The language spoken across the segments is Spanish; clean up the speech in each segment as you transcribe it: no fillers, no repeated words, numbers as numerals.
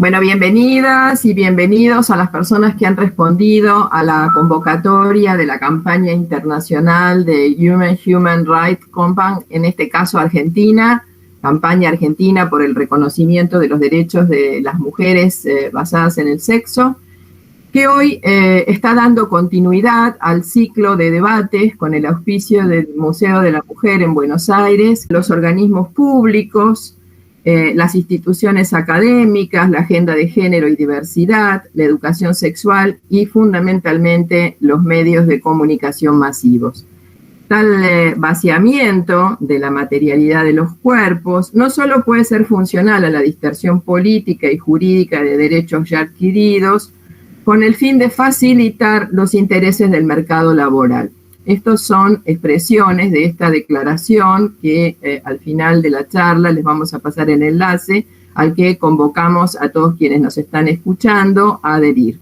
Bueno, bienvenidas y bienvenidos a las personas que han respondido a la convocatoria de la campaña internacional de Human Rights Campaign, en este caso Argentina, campaña argentina por el reconocimiento de los derechos de las mujeres basadas en el sexo, que hoy está dando continuidad al ciclo de debates con el auspicio del Museo de la Mujer en Buenos Aires, los organismos públicos, las instituciones académicas, la agenda de género y diversidad, la educación sexual y fundamentalmente los medios de comunicación masivos. Tal vaciamiento de la materialidad de los cuerpos no solo puede ser funcional a la dispersión política y jurídica de derechos ya adquiridos, con el fin de facilitar los intereses del mercado laboral. Estas son expresiones de esta declaración que al final de la charla les vamos a pasar el enlace al que convocamos a todos quienes nos están escuchando a adherir.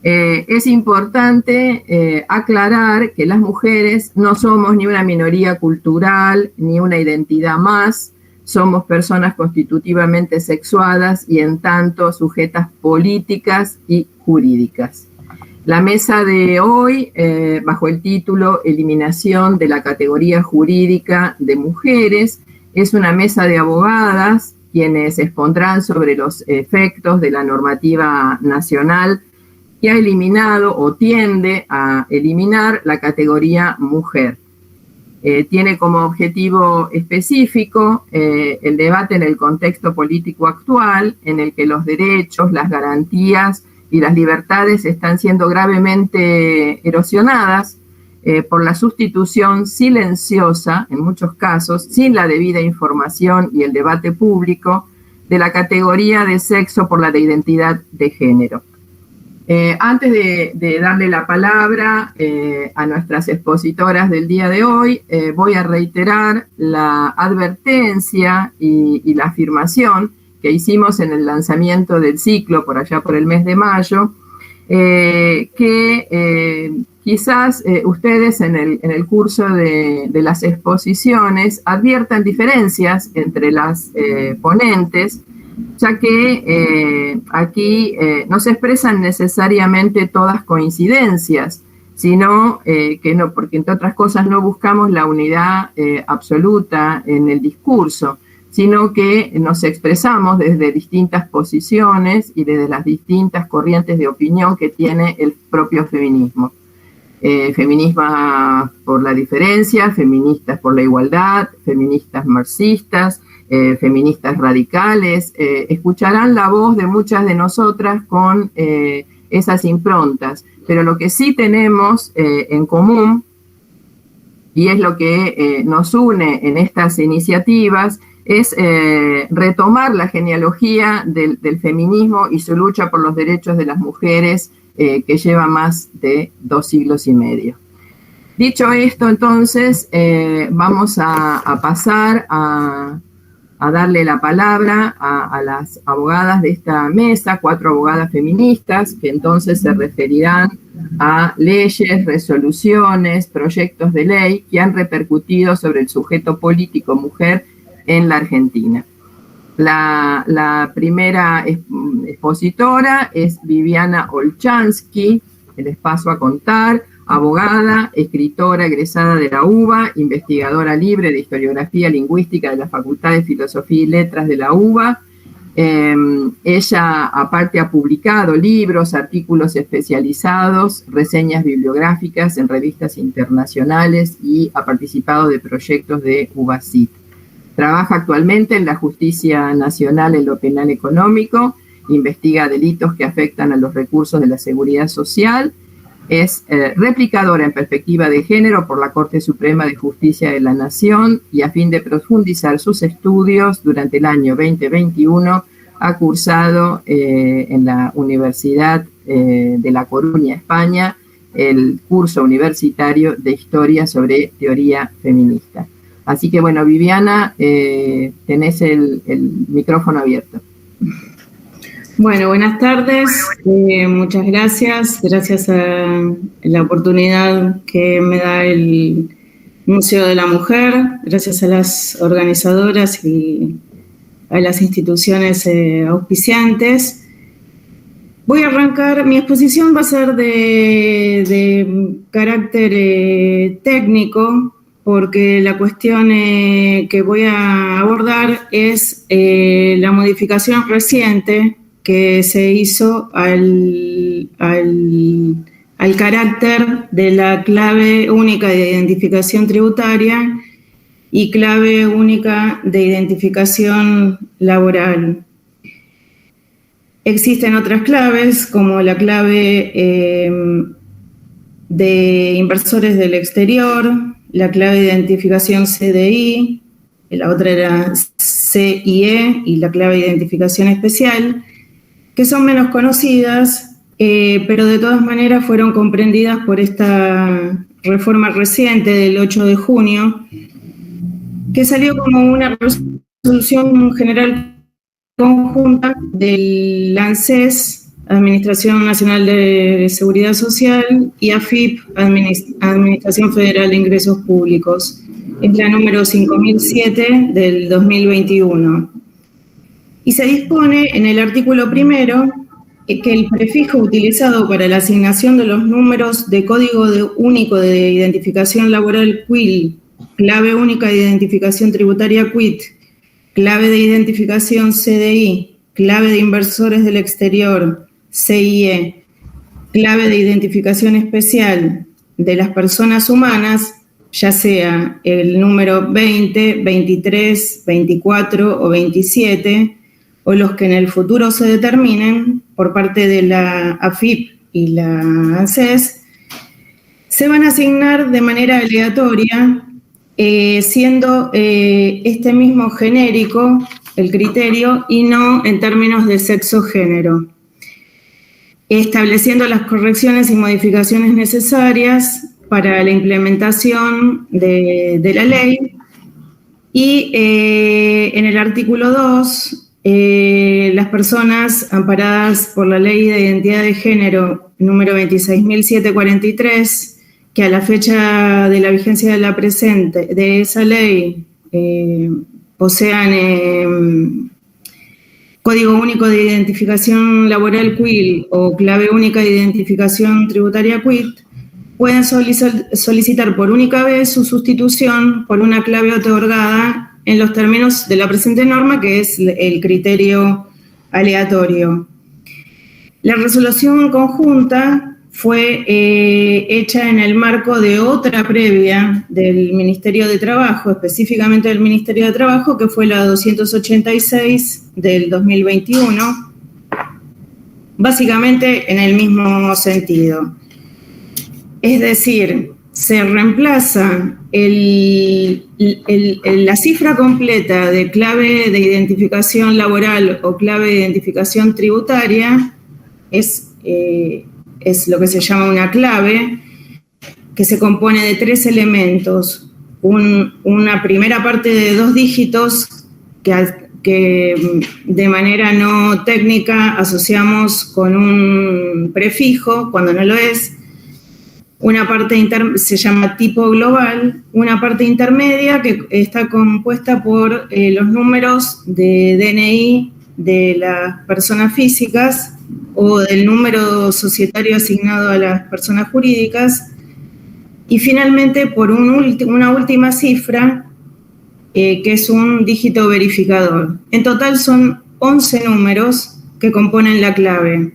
Es importante aclarar que las mujeres no somos ni una minoría cultural ni una identidad más, somos personas constitutivamente sexuadas y en tanto sujetas políticas y jurídicas. La mesa de hoy, bajo el título Eliminación de la categoría jurídica de mujeres, es una mesa de abogadas quienes expondrán sobre los efectos de la normativa nacional que ha eliminado o tiende a eliminar la categoría mujer. Tiene como objetivo específico el debate en el contexto político actual, en el que los derechos, las garantías y las libertades están siendo gravemente erosionadas por la sustitución silenciosa, en muchos casos, sin la debida información y el debate público, de la categoría de sexo por la de identidad de género. Antes de darle la palabra a nuestras expositoras del día de hoy, voy a reiterar la advertencia y la afirmación que hicimos en el lanzamiento del ciclo por allá por el mes de mayo, que quizás ustedes en el curso de las exposiciones adviertan diferencias entre las ponentes, ya que aquí no se expresan necesariamente todas coincidencias, sino que no, porque entre otras cosas no buscamos la unidad absoluta en el discurso, sino que nos expresamos desde distintas posiciones y desde las distintas corrientes de opinión que tiene el propio feminismo. Feministas por la diferencia, feministas por la igualdad, feministas marxistas, feministas radicales, escucharán la voz de muchas de nosotras con esas improntas, pero lo que sí tenemos en común, y es lo que nos une en estas iniciativas, es retomar la genealogía del feminismo y su lucha por los derechos de las mujeres que lleva más de 2 siglos y medio. Dicho esto, entonces, vamos a pasar a darle la palabra a las abogadas de esta mesa, 4 abogadas feministas, que entonces se referirán a leyes, resoluciones, proyectos de ley que han repercutido sobre el sujeto político mujer en la Argentina. La primera expositora es Viviana Olchansky, les paso a contar, abogada, escritora egresada de la UBA, investigadora libre de historiografía lingüística de la Facultad de Filosofía y Letras de la UBA. Ella aparte ha publicado libros, artículos especializados, reseñas bibliográficas en revistas internacionales y ha participado de proyectos de UBACIT. Trabaja actualmente en la Justicia Nacional en lo penal económico, investiga delitos que afectan a los recursos de la seguridad social, es replicadora en perspectiva de género por la Corte Suprema de Justicia de la Nación y a fin de profundizar sus estudios durante el año 2021 ha cursado en la Universidad de La Coruña, España, el curso universitario de Historia sobre Teoría Feminista. Así que bueno, Viviana, tenés el micrófono abierto. Bueno, buenas tardes, muchas gracias a la oportunidad que me da el Museo de la Mujer, gracias a las organizadoras y las instituciones auspiciantes. Voy a arrancar, mi exposición va a ser de carácter técnico, porque la cuestión que voy a abordar es la modificación reciente que se hizo al carácter de la clave única de identificación tributaria y clave única de identificación laboral. Existen otras claves, como la clave de inversores del exterior, la clave de identificación CDI, la otra era CIE y la clave de identificación especial, que son menos conocidas, pero de todas maneras fueron comprendidas por esta reforma reciente del 8 de junio, que salió como una resolución general conjunta del ANSES, Administración Nacional de Seguridad Social, y AFIP, Administración Federal de Ingresos Públicos. Es la número 5007 del 2021. Y se dispone en el artículo primero que el prefijo utilizado para la asignación de los números de código único de identificación laboral CUIL, clave única de identificación tributaria CUIT, clave de identificación CDI, clave de inversores del exterior, CIE, clave de identificación especial de las personas humanas, ya sea el número 20, 23, 24 o 27, o los que en el futuro se determinen por parte de la AFIP y la ANSES, se van a asignar de manera aleatoria, siendo este mismo genérico el criterio y no en términos de sexo-género, estableciendo las correcciones y modificaciones necesarias para la implementación de la ley. Y en el artículo 2, las personas amparadas por la Ley de Identidad de Género número 26.743, que a la fecha de la vigencia de la presente de esa ley posean Código Único de Identificación Laboral CUIL o Clave Única de Identificación Tributaria CUIT, pueden solicitar por única vez su sustitución por una clave otorgada en los términos de la presente norma, que es el criterio aleatorio. La resolución conjunta fue hecha en el marco de otra previa del Ministerio de Trabajo, específicamente del Ministerio de Trabajo, que fue la 286 del 2021, básicamente en el mismo sentido. Es decir, se reemplaza la cifra completa de clave de identificación laboral o clave de identificación tributaria, es lo que se llama una clave, que se compone de 3 elementos. Una primera parte de 2 dígitos que de manera no técnica asociamos con un prefijo, cuando no lo es. Una parte se llama tipo global, una parte intermedia que está compuesta por los números de DNI de las personas físicas o del número societario asignado a las personas jurídicas, y finalmente por una última cifra que es un dígito verificador. En total son 11 números que componen la clave.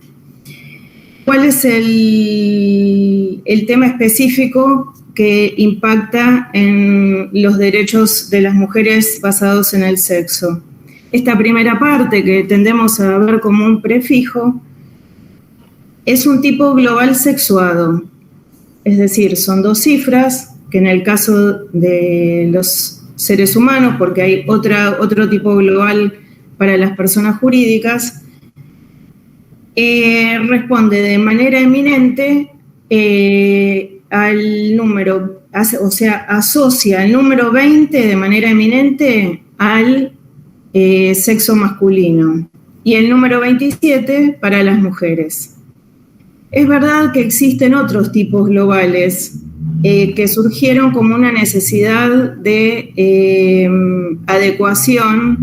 ¿Cuál es el tema específico que impacta en los derechos de las mujeres basados en el sexo? Esta primera parte, que tendemos a ver como un prefijo, es un tipo global sexuado. Es decir, son 2 cifras, que en el caso de los seres humanos, porque hay otro tipo global para las personas jurídicas, responde de manera eminente al número, o sea, asocia el número 20 de manera eminente al sexo masculino y el número 27 para las mujeres. Es verdad que existen otros tipos globales que surgieron como una necesidad de adecuación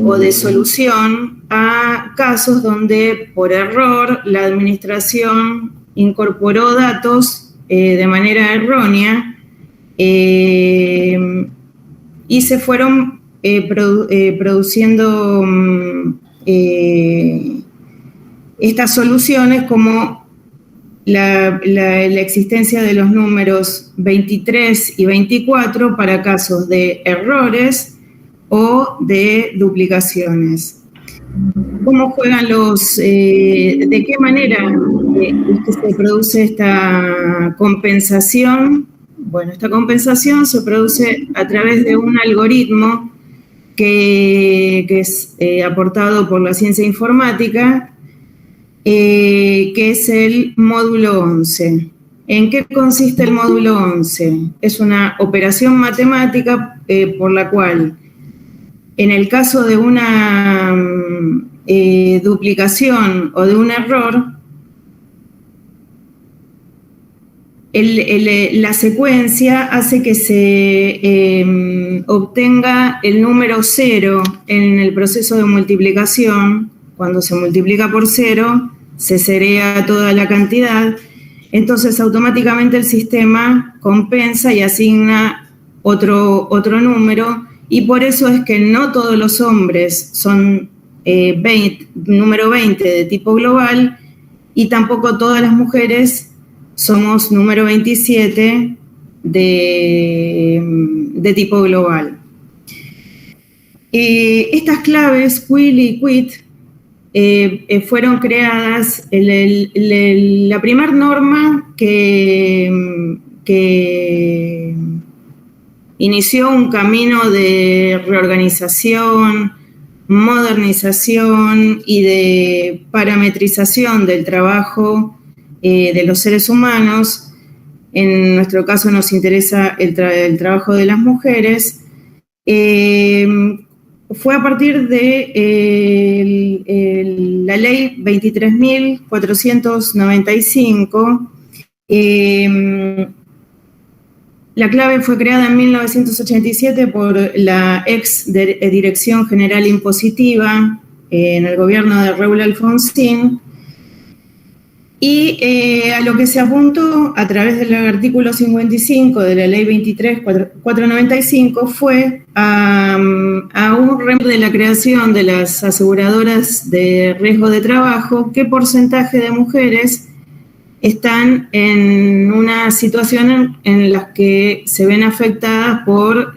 o de solución a casos donde por error la administración incorporó datos de manera errónea y se fueron produciendo estas soluciones, como la existencia de los números 23 y 24 para casos de errores o de duplicaciones. ¿Cómo juegan de qué manera es que se produce esta compensación? Bueno, esta compensación se produce a través de un algoritmo que es aportado por la ciencia informática, que es el módulo 11. ¿En qué consiste el módulo 11? Es una operación matemática por la cual, en el caso de una duplicación o de un error, la secuencia hace que se obtenga el número 0 en el proceso de multiplicación. Cuando se multiplica por 0, se cerea toda la cantidad, entonces automáticamente el sistema compensa y asigna otro número, y por eso es que no todos los hombres son número 20 de tipo global, y tampoco todas las mujeres somos número 27 de tipo global. Estas claves, QUIL y QUIT, fueron creadas, la primera norma que inició un camino de reorganización, modernización y de parametrización del trabajo de los seres humanos. En nuestro caso nos interesa el trabajo de las mujeres. Fue a partir de la ley 23.495. La clave fue creada en 1987 por la ex Dirección General Impositiva en el gobierno de Raúl Alfonsín, y a lo que se apuntó a través del artículo 55 de la ley 23.495 fue a un remo de la creación de las aseguradoras de riesgo de trabajo, qué porcentaje de mujeres están en una situación en la que se ven afectadas por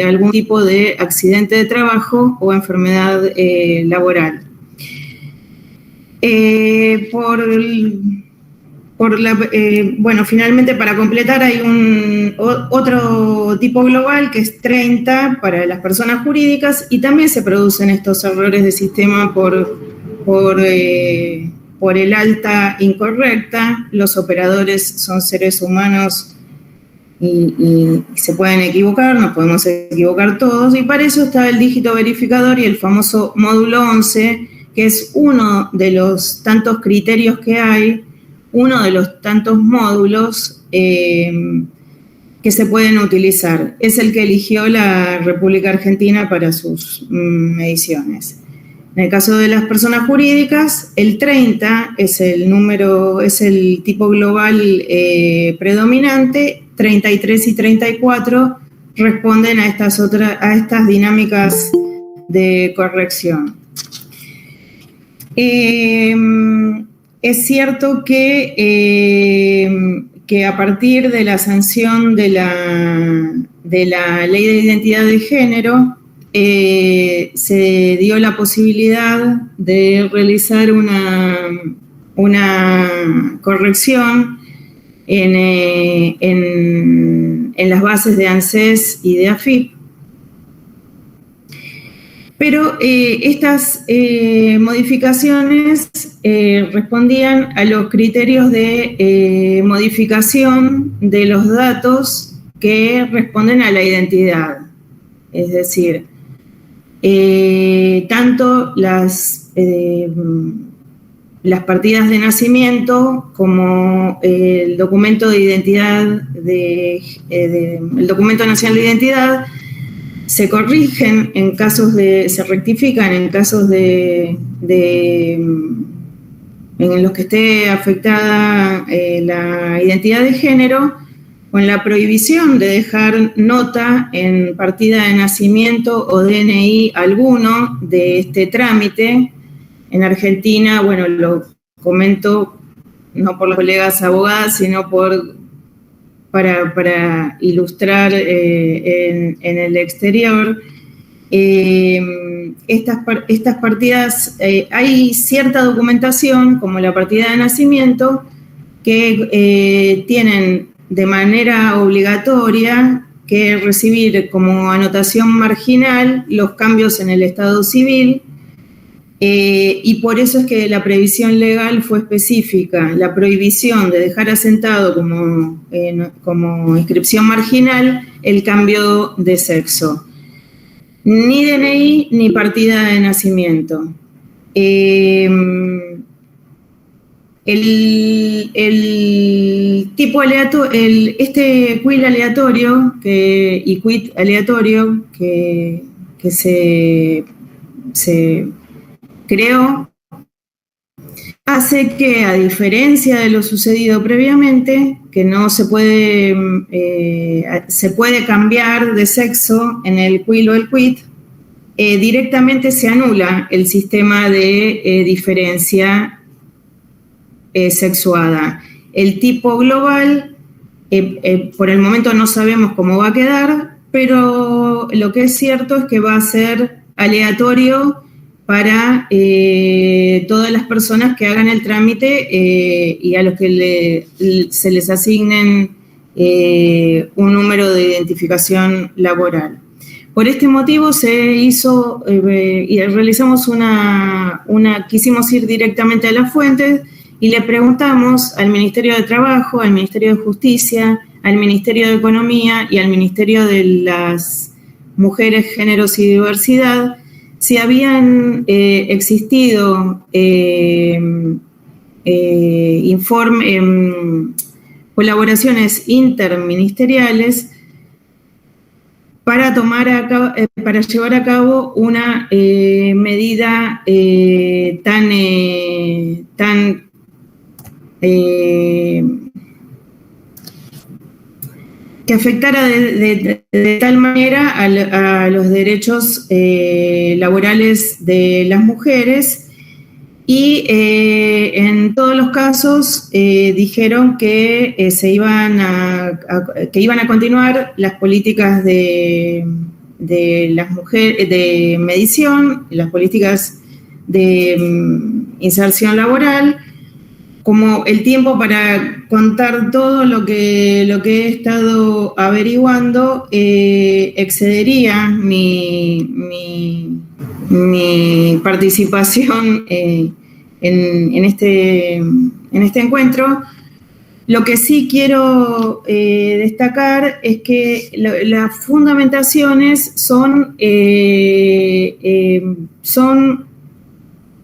algún tipo de accidente de trabajo o enfermedad laboral. Bueno, finalmente, para completar, hay otro tipo global que es 30 para las personas jurídicas, y también se producen estos errores de sistema por el alta incorrecta. Los operadores son seres humanos y se pueden equivocar, nos podemos equivocar todos, y para eso está el dígito verificador y el famoso módulo 11, que es uno de los tantos criterios que hay, uno de los tantos módulos que se pueden utilizar. Es el que eligió la República Argentina para sus mediciones. En el caso de las personas jurídicas, el 30 es el tipo global predominante, 33 y 34 responden a estas dinámicas de corrección. Es cierto que a partir de la sanción de la Ley de Identidad de Género, se dio la posibilidad de realizar una corrección en las bases de ANSES y de AFIP. Pero estas modificaciones respondían a los criterios de modificación de los datos que responden a la identidad. Es decir, tanto las partidas de nacimiento como el documento de identidad, el documento nacional de identidad, se corrigen se rectifican en casos en los que esté afectada la identidad de género, con la prohibición de dejar nota en partida de nacimiento o DNI alguno de este trámite. En Argentina, bueno, lo comento no por las colegas abogadas, sino para ilustrar en el exterior. Estas partidas, hay cierta documentación, como la partida de nacimiento, que tienen de manera obligatoria que recibir como anotación marginal los cambios en el estado civil, y por eso es que la previsión legal fue específica, la prohibición de dejar asentado como inscripción marginal el cambio de sexo. Ni DNI ni partida de nacimiento. El tipo aleatorio, este quill aleatorio y quit aleatorio que se creó, hace que, a diferencia de lo sucedido previamente, que no se puede cambiar de sexo en el quill o el quit, directamente se anula el sistema de diferencia sexuada. El tipo global, por el momento no sabemos cómo va a quedar, pero lo que es cierto es que va a ser aleatorio para todas las personas que hagan el trámite y a los que se les asignen un número de identificación laboral. Por este motivo se hizo y realizamos quisimos ir directamente a las fuentes y le preguntamos al Ministerio de Trabajo, al Ministerio de Justicia, al Ministerio de Economía y al Ministerio de las Mujeres, Géneros y Diversidad si habían existido colaboraciones interministeriales para llevar a cabo una medida que afectara de tal manera a los derechos laborales de las mujeres, y en todos los casos dijeron que iban a continuar las políticas de las mujeres, de medición, las políticas de inserción laboral. Como el tiempo para contar todo lo que he estado averiguando excedería mi participación en este encuentro. Lo que sí quiero destacar es que las fundamentaciones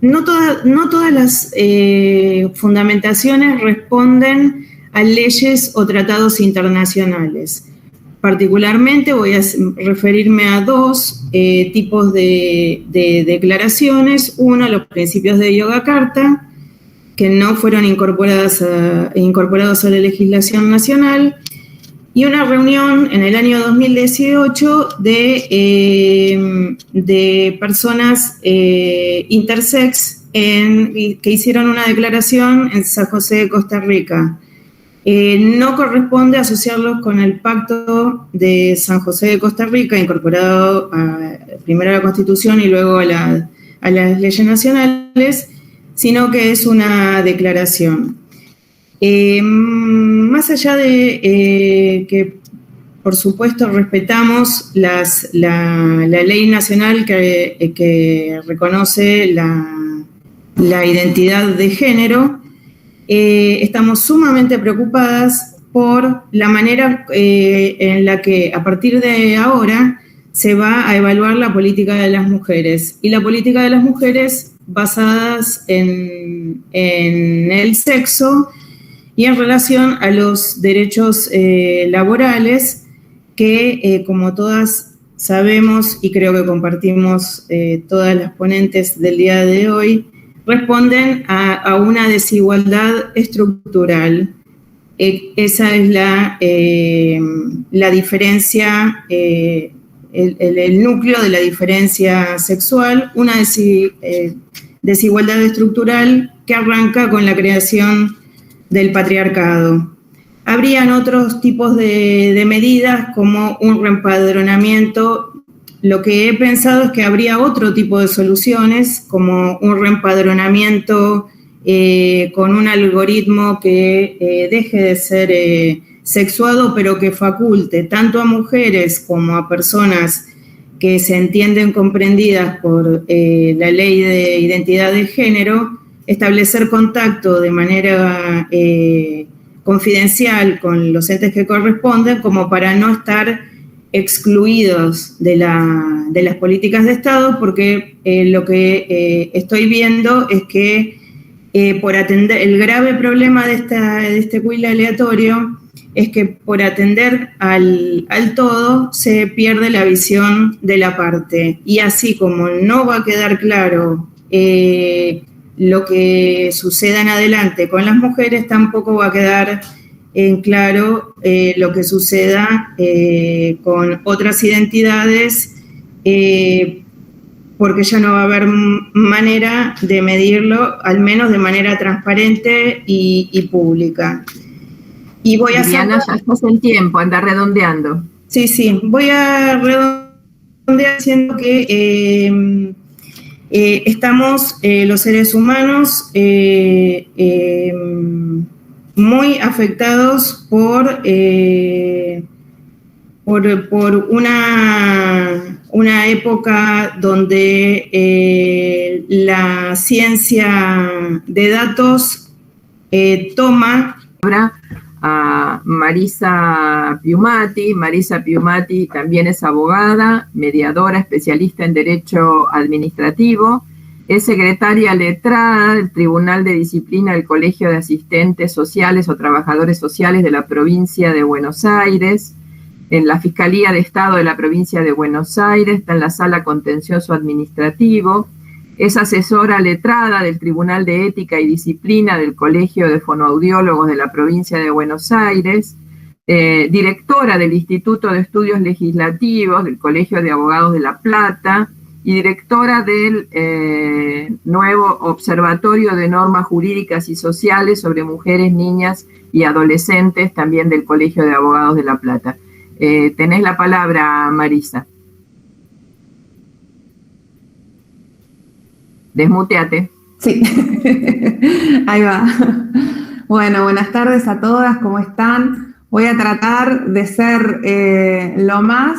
no todas las fundamentaciones responden a leyes o tratados internacionales. Particularmente voy a referirme a dos tipos de declaraciones. Una, los principios de Yogyakarta, que no fueron incorporados a la legislación nacional, y una reunión en el año 2018 de personas intersex que hicieron una declaración en San José de Costa Rica. No corresponde asociarlos con el Pacto de San José de Costa Rica, incorporado primero a la Constitución y luego a las leyes nacionales, sino que es una declaración. Más allá de que, por supuesto, respetamos la ley nacional que reconoce la identidad de género, estamos sumamente preocupadas por la manera en la que a partir de ahora se va a evaluar la política de las mujeres. Y la política de las mujeres basadas en el sexo y en relación a los derechos laborales que, como todas sabemos, y creo que compartimos todas las ponentes del día de hoy, responden a una desigualdad estructural. Esa es la diferencia, el núcleo de la diferencia sexual, una desigualdad estructural que arranca con la creación del patriarcado. Habrían otros tipos de medidas como un reempadronamiento. Lo que he pensado es que habría otro tipo de soluciones como un reempadronamiento con un algoritmo que deje de ser sexuado, pero que faculte tanto a mujeres como a personas que se entienden comprendidas por la ley de identidad de género, establecer contacto de manera confidencial con los entes que corresponden, como para no estar excluidos de las políticas de Estado, porque lo que estoy viendo es que por atender el grave problema de este quill aleatorio es que por atender al todo se pierde la visión de la parte, y así como no va a quedar claro lo que suceda en adelante con las mujeres, tampoco va a quedar en claro lo que suceda con otras identidades, porque ya no va a haber manera de medirlo, al menos de manera transparente y pública. Y voy Viviana, ya estás en tiempo, anda redondeando. Sí, voy a redondear diciendo que estamos los seres humanos muy afectados por una época donde la ciencia de datos toma a Marisa Piumati. Marisa Piumati también es abogada, mediadora, especialista en Derecho Administrativo, es secretaria letrada del Tribunal de Disciplina del Colegio de Asistentes Sociales o Trabajadores Sociales de la provincia de Buenos Aires, en la Fiscalía de Estado de la provincia de Buenos Aires, está en la Sala Contencioso Administrativo, es asesora letrada del Tribunal de Ética y Disciplina del Colegio de Fonoaudiólogos de la provincia de Buenos Aires, directora del Instituto de Estudios Legislativos del Colegio de Abogados de La Plata y directora del nuevo Observatorio de Normas Jurídicas y Sociales sobre Mujeres, Niñas y Adolescentes, también del Colegio de Abogados de La Plata. Tenés la palabra, Marisa. Desmuteate. Sí, ahí va. Bueno, buenas tardes a todas, ¿cómo están? Voy a tratar de ser lo más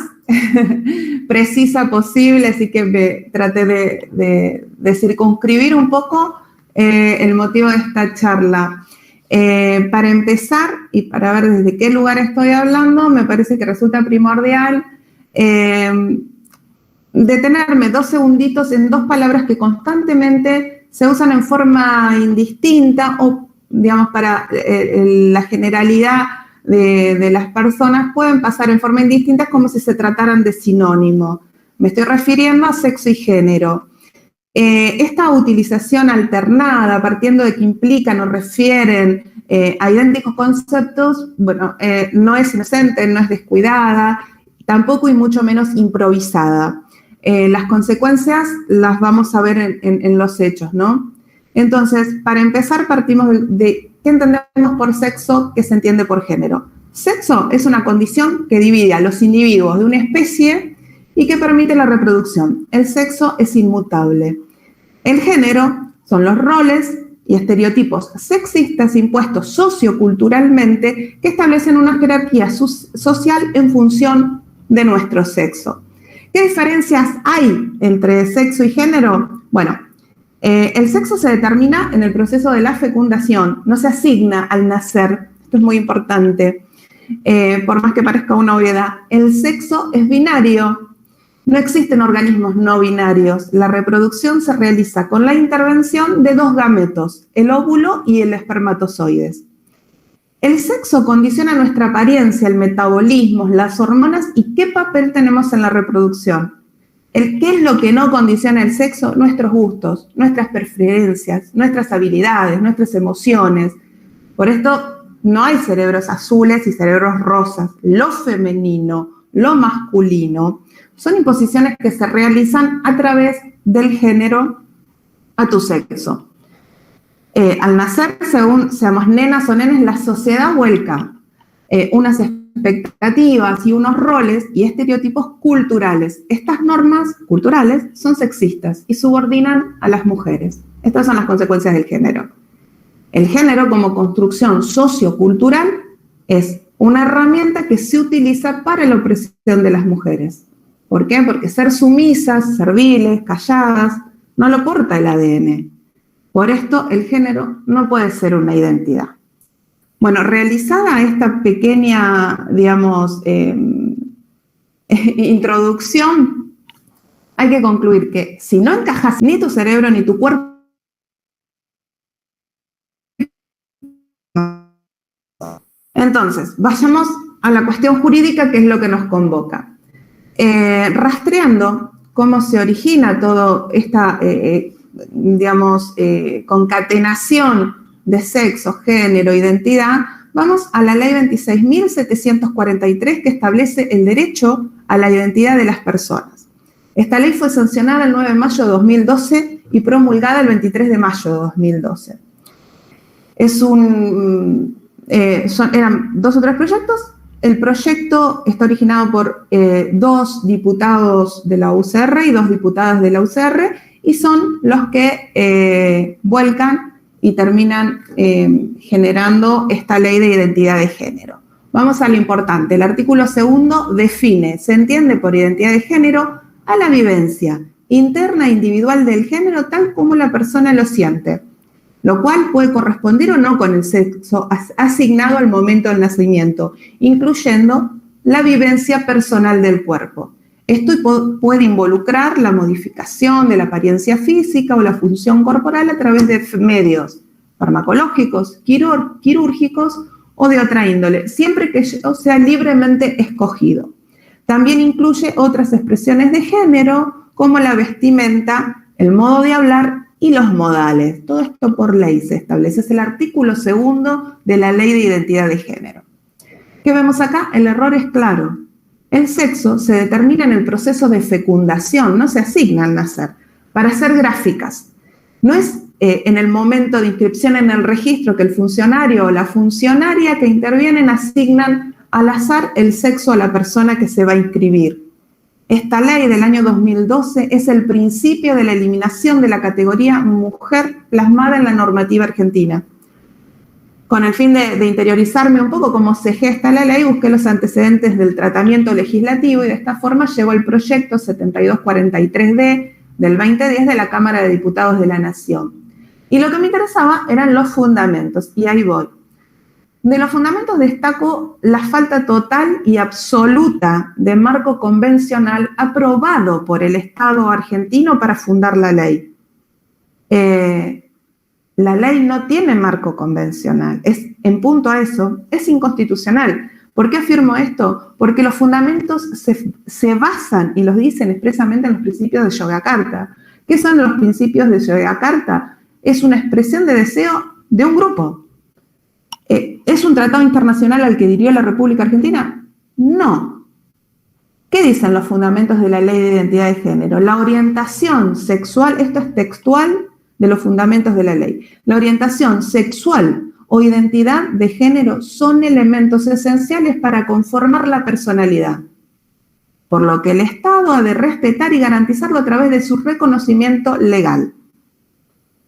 precisa posible, así que traté de circunscribir un poco el motivo de esta charla. Para empezar, y para ver desde qué lugar estoy hablando, me parece que resulta primordial detenerme 2 segunditos en 2 palabras que constantemente se usan en forma indistinta o, digamos, para la generalidad de las personas pueden pasar en forma indistinta como si se trataran de sinónimo. Me estoy refiriendo a sexo y género. Esta utilización alternada, partiendo de que implican o refieren a idénticos conceptos, bueno, no es inocente, no es descuidada, tampoco y mucho menos improvisada. Las consecuencias las vamos a ver en los hechos, ¿no? Entonces, para empezar, partimos de qué entendemos por sexo, qué se entiende por género. Sexo es una condición que divide a los individuos de una especie y que permite la reproducción. El sexo es inmutable. El género son los roles y estereotipos sexistas impuestos socioculturalmente que establecen una jerarquía social en función de nuestro sexo. ¿Qué diferencias hay entre sexo y género? Bueno, el sexo se determina en el proceso de la fecundación, no se asigna al nacer. Esto es muy importante, por más que parezca una obviedad. El sexo es binario, no existen organismos no binarios. La reproducción se realiza con la intervención de 2 gametos, el óvulo y el espermatozoides. El sexo condiciona nuestra apariencia, el metabolismo, las hormonas y qué papel tenemos en la reproducción. ¿Qué es lo que no condiciona el sexo? Nuestros gustos, nuestras preferencias, nuestras habilidades, nuestras emociones. Por esto no hay cerebros azules y cerebros rosas. Lo femenino, lo masculino, son imposiciones que se realizan a través del género a tu sexo. Al nacer, según seamos nenas o nenes, la sociedad vuelca unas expectativas y unos roles y estereotipos culturales. Estas normas culturales son sexistas y subordinan a las mujeres. Estas son las consecuencias del género. El género como construcción sociocultural es una herramienta que se utiliza para la opresión de las mujeres. ¿Por qué? Porque ser sumisas, serviles, calladas, no lo porta el ADN. Por esto, el género no puede ser una identidad. Bueno, realizada esta pequeña, digamos, introducción, hay que concluir que si no encajas ni tu cerebro ni tu cuerpo, entonces, vayamos a la cuestión jurídica, que es lo que nos convoca. Rastreando cómo se origina toda esta, digamos, concatenación de sexo, género, identidad, vamos a la ley 26.743 que establece el derecho a la identidad de las personas. Esta ley fue sancionada el 9 de mayo de 2012 y promulgada el 23 de mayo de 2012. Eran 2 o 3 proyectos. El proyecto está originado por 2 diputados de la UCR y 2 diputadas de la UCR y son los que vuelcan y terminan generando esta ley de identidad de género. Vamos a lo importante. El artículo 2 define, se entiende por identidad de género a la vivencia interna e individual del género tal como la persona lo siente, lo cual puede corresponder o no con el sexo asignado al momento del nacimiento, incluyendo la vivencia personal del cuerpo. Esto puede involucrar la modificación de la apariencia física o la función corporal a través de medios farmacológicos, quirúrgicos o de otra índole, siempre que sea libremente escogido. También incluye otras expresiones de género, como la vestimenta, el modo de hablar y los modales. Todo esto por ley se establece. Es el artículo 2 de la Ley de Identidad de Género. ¿Qué vemos acá? El error es claro. El sexo se determina en el proceso de fecundación, no se asigna al nacer. Para hacer gráficas, no es en el momento de inscripción en el registro que el funcionario o la funcionaria que intervienen asignan al azar el sexo a la persona que se va a inscribir. Esta ley del año 2012 es el principio de la eliminación de la categoría mujer plasmada en la normativa argentina. Con el fin de interiorizarme un poco cómo se gesta la ley, busqué los antecedentes del tratamiento legislativo y de esta forma llegó el proyecto 7243D del 2010 de la Cámara de Diputados de la Nación. Y lo que me interesaba eran los fundamentos, y ahí voy. De los fundamentos destaco la falta total y absoluta de marco convencional aprobado por el Estado argentino para fundar la ley. La ley no tiene marco convencional. En punto a eso, es inconstitucional. ¿Por qué afirmo esto? Porque los fundamentos se basan, y los dicen expresamente, en los principios de Yogyakarta. ¿Qué son los principios de Yogyakarta? Es una expresión de deseo de un grupo. ¿Es un tratado internacional al que adhirió la República Argentina? No. ¿Qué dicen los fundamentos de la Ley de Identidad de Género? La orientación sexual, esto es textual de los fundamentos de la ley. La orientación sexual o identidad de género son elementos esenciales para conformar la personalidad, por lo que el Estado ha de respetar y garantizarlo a través de su reconocimiento legal.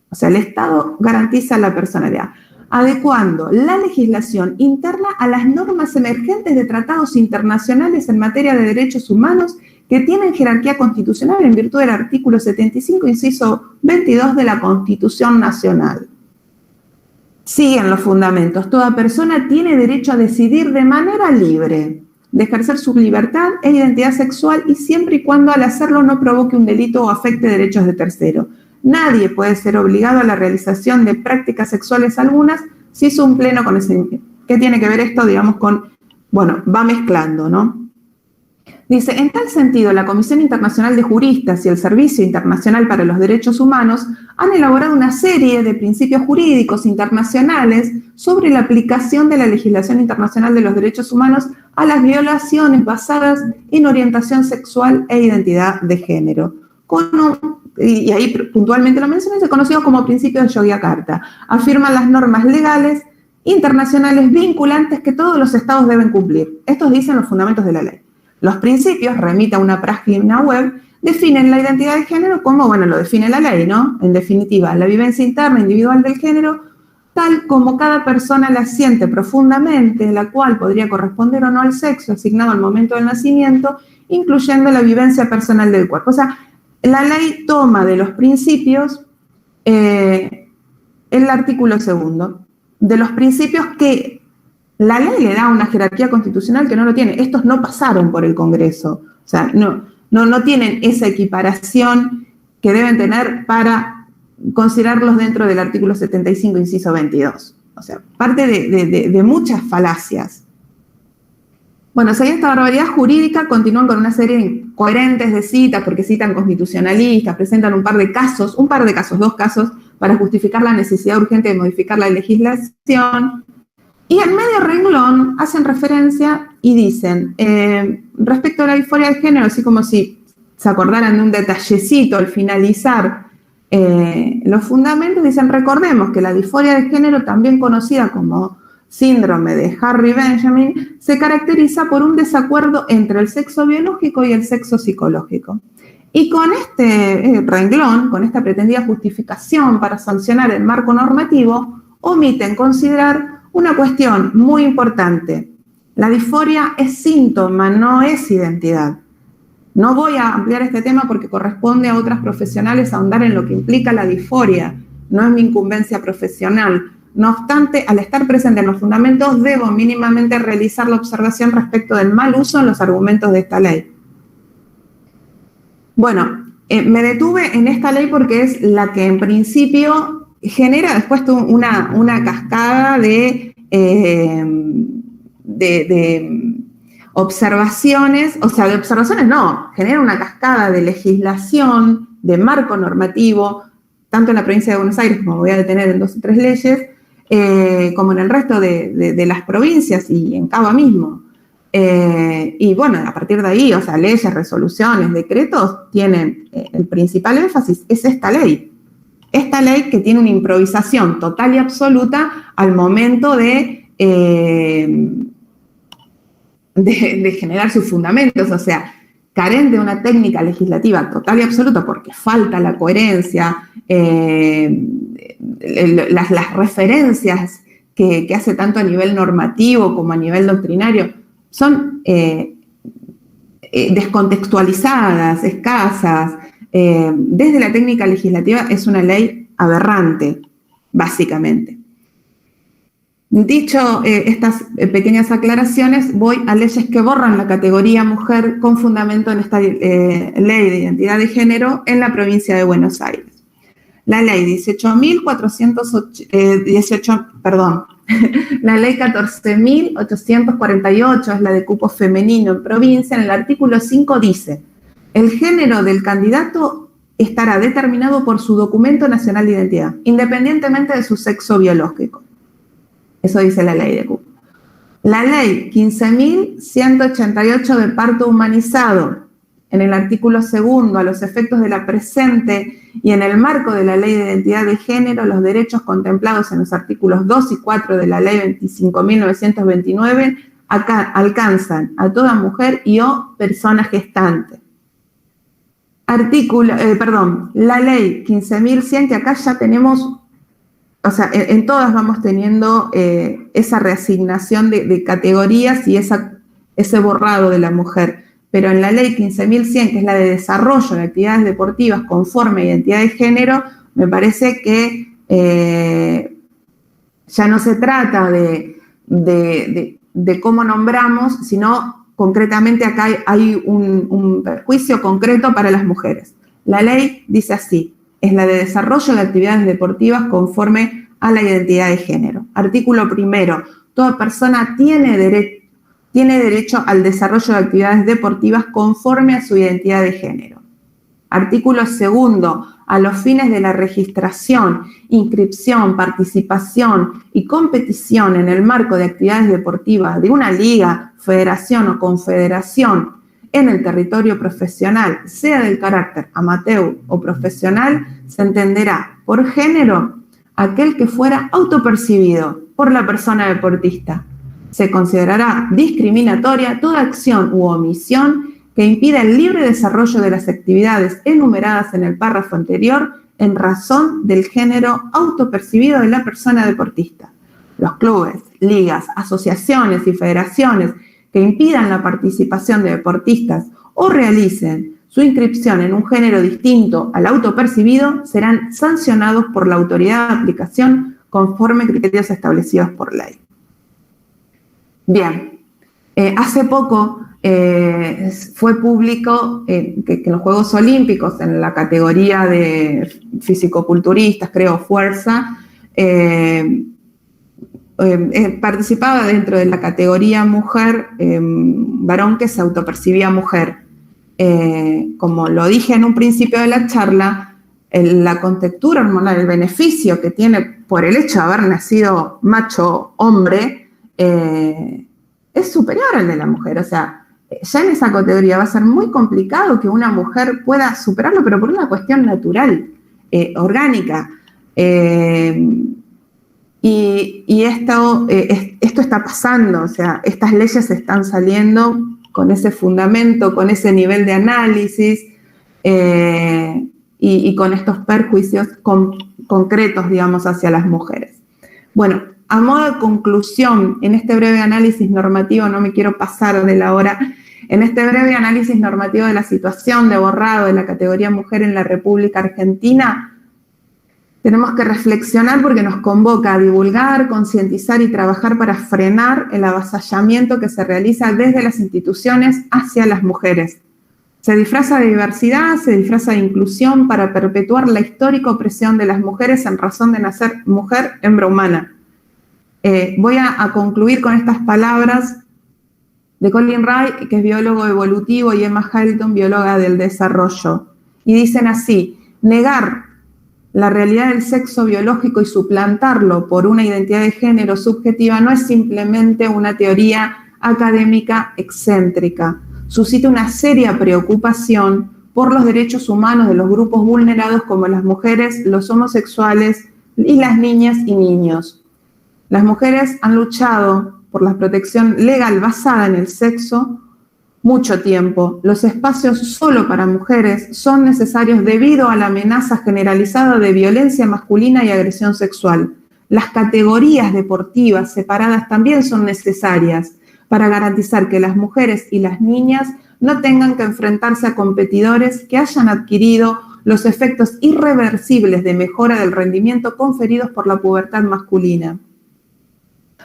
O sea, el Estado garantiza la personalidad, adecuando la legislación interna a las normas emergentes de tratados internacionales en materia de derechos humanos que tienen jerarquía constitucional en virtud del artículo 75, inciso 22 de la Constitución Nacional. Siguen los fundamentos. Toda persona tiene derecho a decidir de manera libre, de ejercer su libertad e identidad sexual y siempre y cuando al hacerlo no provoque un delito o afecte derechos de tercero. Nadie puede ser obligado a la realización de prácticas sexuales algunas si hizo un pleno ¿Qué tiene que ver esto, digamos, con, bueno, va mezclando, ¿no? Dice, en tal sentido, la Comisión Internacional de Juristas y el Servicio Internacional para los Derechos Humanos han elaborado una serie de principios jurídicos internacionales sobre la aplicación de la legislación internacional de los derechos humanos a las violaciones basadas en orientación sexual e identidad de género. Y ahí puntualmente lo mencioné, conocido como principio de Yogyakarta. Afirman las normas legales internacionales vinculantes que todos los estados deben cumplir. Estos dicen los fundamentos de la ley. Los principios, remita a una página web, definen la identidad de género como, bueno, lo define la ley, ¿no? En definitiva, la vivencia interna individual del género, tal como cada persona la siente profundamente, la cual podría corresponder o no al sexo asignado al momento del nacimiento, incluyendo la vivencia personal del cuerpo. O sea, la ley toma de los principios el artículo 2, de los principios que la ley le da una jerarquía constitucional que no lo tiene. Estos no pasaron por el Congreso. O sea, no tienen esa equiparación que deben tener para considerarlos dentro del artículo 75, inciso 22. O sea, parte de muchas falacias. Bueno, si hay esta barbaridad jurídica, continúan con una serie incoherentes de citas, porque citan constitucionalistas, presentan un par de casos, 2 casos, para justificar la necesidad urgente de modificar la legislación. Y en medio renglón hacen referencia y dicen, respecto a la disforia de género, así como si se acordaran de un detallecito al finalizar los fundamentos, dicen, recordemos que la disforia de género, también conocida como síndrome de Harry-Benjamin, se caracteriza por un desacuerdo entre el sexo biológico y el sexo psicológico. Y con este renglón, con esta pretendida justificación para sancionar el marco normativo, omiten considerar una cuestión muy importante. La disforia es síntoma, no es identidad. No voy a ampliar este tema porque corresponde a otras profesionales ahondar en lo que implica la disforia. No es mi incumbencia profesional. No obstante, al estar presente en los fundamentos, debo mínimamente realizar la observación respecto del mal uso en los argumentos de esta ley. Bueno, me detuve en esta ley porque es la que en principio genera después una cascada de observaciones, o sea, de observaciones no, genera una cascada de legislación, de marco normativo, tanto en la provincia de Buenos Aires, como voy a detener en 2 o 3 leyes, como en el resto de las provincias y en Cava mismo. Y bueno, a partir de ahí, o sea, leyes, resoluciones, decretos, tienen el principal énfasis, es esta ley. Esta ley que tiene una improvisación total y absoluta al momento de generar sus fundamentos, o sea, carente de una técnica legislativa total y absoluta porque falta la coherencia, las referencias que hace tanto a nivel normativo como a nivel doctrinario son descontextualizadas, escasas. Desde la técnica legislativa es una ley aberrante, básicamente. Dicho estas pequeñas aclaraciones, voy a leyes que borran la categoría mujer con fundamento en esta ley de identidad de género en la provincia de Buenos Aires. La ley 14.848 es la de cupo femenino en provincia. En el artículo 5 dice: el género del candidato estará determinado por su documento nacional de identidad, independientemente de su sexo biológico. Eso dice la ley de cupo. La ley 15.188 de parto humanizado, en el artículo 2, a los efectos de la presente y en el marco de la ley de identidad de género, los derechos contemplados en los artículos 2 y 4 de la ley 25.929 alcanzan a toda mujer y o persona gestante. La ley 15.100, que acá ya tenemos, o sea, en todas vamos teniendo esa reasignación de categorías y ese borrado de la mujer. Pero en la ley 15.100, que es la de desarrollo de actividades deportivas conforme a identidad de género, me parece que ya no se trata de cómo nombramos, sino concretamente acá hay un perjuicio concreto para las mujeres. La ley dice así: es la de desarrollo de actividades deportivas conforme a la identidad de género. Artículo 1. toda persona tiene derecho al desarrollo de actividades deportivas conforme a su identidad de género. Artículo 2. A los fines de la registración, inscripción, participación y competición en el marco de actividades deportivas de una liga, federación o confederación en el territorio profesional, sea del carácter amateur o profesional, se entenderá por género aquel que fuera autopercibido por la persona deportista. Se considerará discriminatoria toda acción u omisión que impida el libre desarrollo de las actividades enumeradas en el párrafo anterior en razón del género autopercibido de la persona deportista. Los clubes, ligas, asociaciones y federaciones que impidan la participación de deportistas o realicen su inscripción en un género distinto al autopercibido serán sancionados por la autoridad de aplicación conforme criterios establecidos por ley. Bien, hace poco fue público que en los Juegos Olímpicos, en la categoría de fisicoculturistas, creo, fuerza, participaba dentro de la categoría mujer, varón que se autopercibía mujer. Como lo dije en un principio de la charla, la contextura hormonal, el beneficio que tiene por el hecho de haber nacido macho hombre, es superior al de la mujer. O sea, ya en esa categoría va a ser muy complicado que una mujer pueda superarlo, pero por una cuestión natural, orgánica. Y esto está pasando, o sea, estas leyes están saliendo con ese fundamento, con ese nivel de análisis y con estos perjuicios concretos, digamos, hacia las mujeres. Bueno, a modo de conclusión, en este breve análisis normativo, no me quiero pasar de la hora, en este breve análisis normativo de la situación de borrado de la categoría mujer en la República Argentina, tenemos que reflexionar porque nos convoca a divulgar, concientizar y trabajar para frenar el avasallamiento que se realiza desde las instituciones hacia las mujeres. Se disfraza de diversidad, se disfraza de inclusión para perpetuar la histórica opresión de las mujeres en razón de nacer mujer, hembra humana. Voy a concluir con estas palabras de Colin Wright, que es biólogo evolutivo, y Emma Hamilton, bióloga del desarrollo. Y dicen así: negar la realidad del sexo biológico y suplantarlo por una identidad de género subjetiva no es simplemente una teoría académica excéntrica. Suscita una seria preocupación por los derechos humanos de los grupos vulnerados como las mujeres, los homosexuales y las niñas y niños. Las mujeres han luchado por la protección legal basada en el sexo mucho tiempo. Los espacios solo para mujeres son necesarios debido a la amenaza generalizada de violencia masculina y agresión sexual. Las categorías deportivas separadas también son necesarias para garantizar que las mujeres y las niñas no tengan que enfrentarse a competidores que hayan adquirido los efectos irreversibles de mejora del rendimiento conferidos por la pubertad masculina.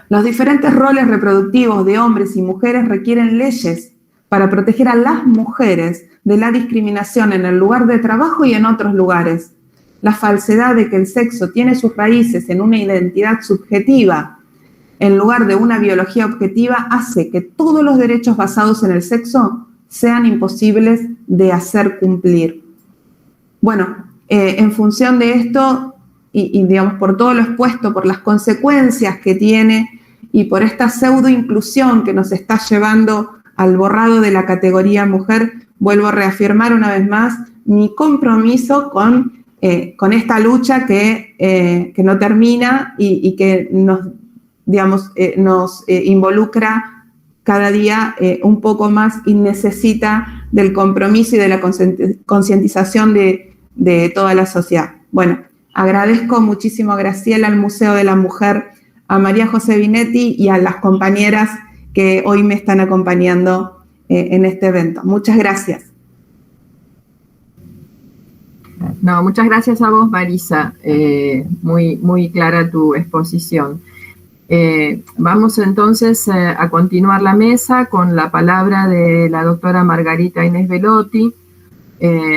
Los diferentes roles reproductivos de hombres y mujeres requieren leyes para proteger a las mujeres de la discriminación en el lugar de trabajo y en otros lugares. La falsedad de que el sexo tiene sus raíces en una identidad subjetiva en lugar de una biología objetiva hace que todos los derechos basados en el sexo sean imposibles de hacer cumplir. Bueno, en función de esto, y digamos por todo lo expuesto, por las consecuencias que tiene y por esta pseudo-inclusión que nos está llevando al borrado de la categoría mujer, vuelvo a reafirmar una vez más mi compromiso con esta lucha que no termina y que nos involucra cada día un poco más y necesita del compromiso y de la concientización de toda la sociedad. Bueno, agradezco muchísimo a Graciela, al Museo de la Mujer, a María José Binetti y a las compañeras que hoy me están acompañando en este evento. Muchas gracias. No, muchas gracias a vos, Marisa. Muy, muy clara tu exposición. Vamos entonces a continuar la mesa con la palabra de la doctora Margarita Inés Velotti,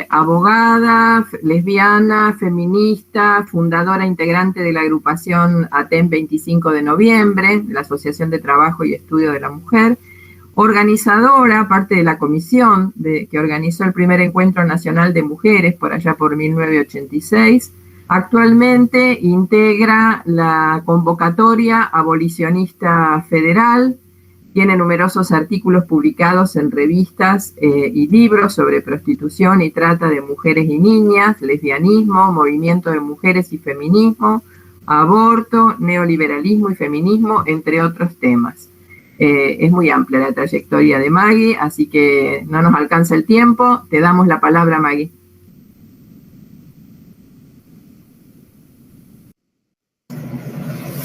abogada, lesbiana, feminista, fundadora integrante de la agrupación ATEM 25 de noviembre, de la Asociación de Trabajo y Estudio de la Mujer, organizadora, parte de la comisión que organizó el primer Encuentro Nacional de Mujeres por allá por 1986. Actualmente integra la convocatoria abolicionista federal, tiene numerosos artículos publicados en revistas y libros sobre prostitución y trata de mujeres y niñas, lesbianismo, movimiento de mujeres y feminismo, aborto, neoliberalismo y feminismo, entre otros temas. Es muy amplia la trayectoria de Maggie, así que no nos alcanza el tiempo. Te damos la palabra, Maggie.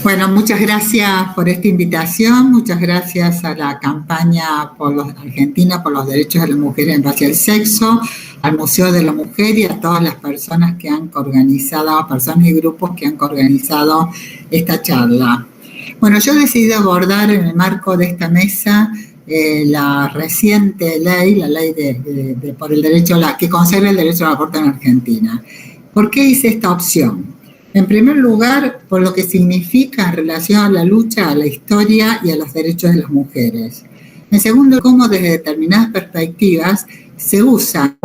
Bueno, muchas gracias por esta invitación, muchas gracias a la campaña argentina por los derechos de las mujeres en base al sexo, al Museo de la Mujer y a todas las personas que han organizado, personas y grupos que han organizado esta charla. Bueno, yo decidí abordar en el marco de esta mesa la reciente ley, la ley por el derecho que consagra el derecho al aborto en Argentina. ¿Por qué hice esta opción? En primer lugar, por lo que significa en relación a la lucha, a la historia y a los derechos de las mujeres. En segundo, cómo desde determinadas perspectivas se usa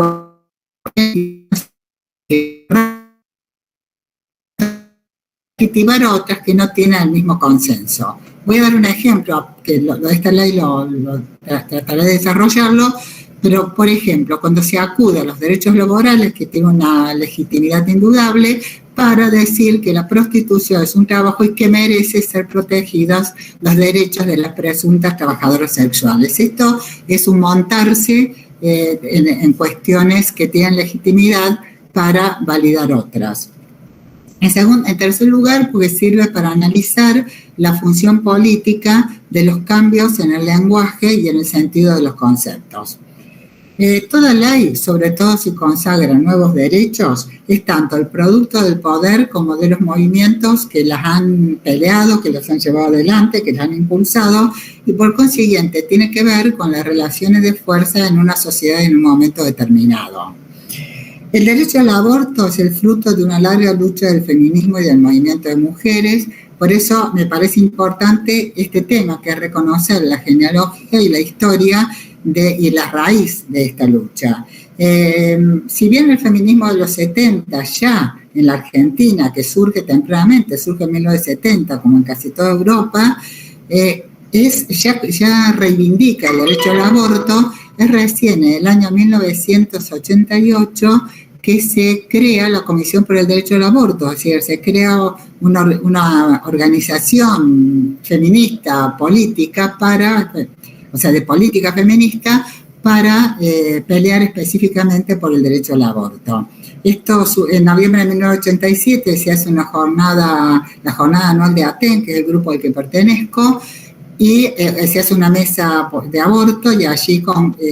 legitimar a otras que no tienen el mismo consenso. Voy a dar un ejemplo, que esta ley trataré de desarrollarlo, pero, por ejemplo, cuando se acude a los derechos laborales, que tienen una legitimidad indudable, para decir que la prostitución es un trabajo y que merece ser protegidos los derechos de las presuntas trabajadoras sexuales. Esto es un montarse en cuestiones que tienen legitimidad para validar otras. En tercer lugar, porque sirve para analizar la función política de los cambios en el lenguaje y en el sentido de los conceptos. Toda ley, sobre todo si consagra nuevos derechos, es tanto el producto del poder como de los movimientos que las han peleado, que los han llevado adelante, que las han impulsado, y por consiguiente tiene que ver con las relaciones de fuerza en una sociedad en un momento determinado. El derecho al aborto es el fruto de una larga lucha del feminismo y del movimiento de mujeres. Por eso me parece importante este tema, que es reconocer la genealogía y la historia y la raíz de esta lucha. Si bien el feminismo de los 70 ya en la Argentina, que surge tempranamente, surge en 1970 como en casi toda Europa, ya reivindica el derecho al aborto, es recién en el año 1988 que se crea la Comisión por el Derecho al Aborto, es decir, se crea una organización feminista política de política feminista para pelear específicamente por el derecho al aborto. Esto, en noviembre de 1987 se hace la jornada anual de ATEN, que es el grupo al que pertenezco, y se hace una mesa de aborto y allí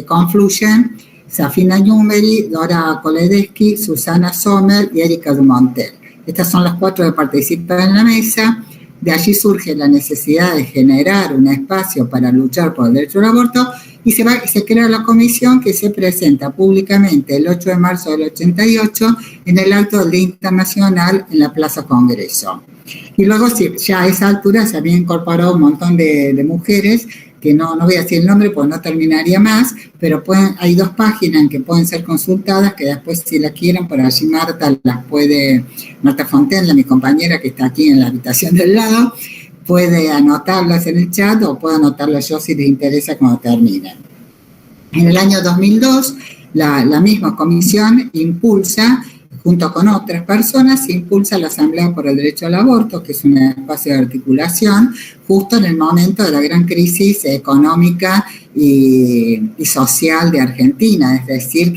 confluyen Safina Numeri, Dora Koledeschi, Susana Sommer y Erika Dumontel. Estas son las 4 que participan en la mesa. De allí surge la necesidad de generar un espacio para luchar por el derecho al aborto y se crea la comisión que se presenta públicamente el 8 de marzo del 88 en el acto del Día Internacional en la Plaza Congreso. Y luego, ya a esa altura se había incorporado un montón de mujeres, que no voy a decir el nombre porque no terminaría más, pero hay 2 páginas en que pueden ser consultadas, que después, si la quieren, por allí Marta Fontenla, mi compañera que está aquí en la habitación del lado, puede anotarlas en el chat o puedo anotarlas yo si les interesa cuando terminen. En el año 2002, la misma comisión impulsa, junto con otras personas, se impulsa la Asamblea por el Derecho al Aborto, que es un espacio de articulación, justo en el momento de la gran crisis económica y social de Argentina, es decir,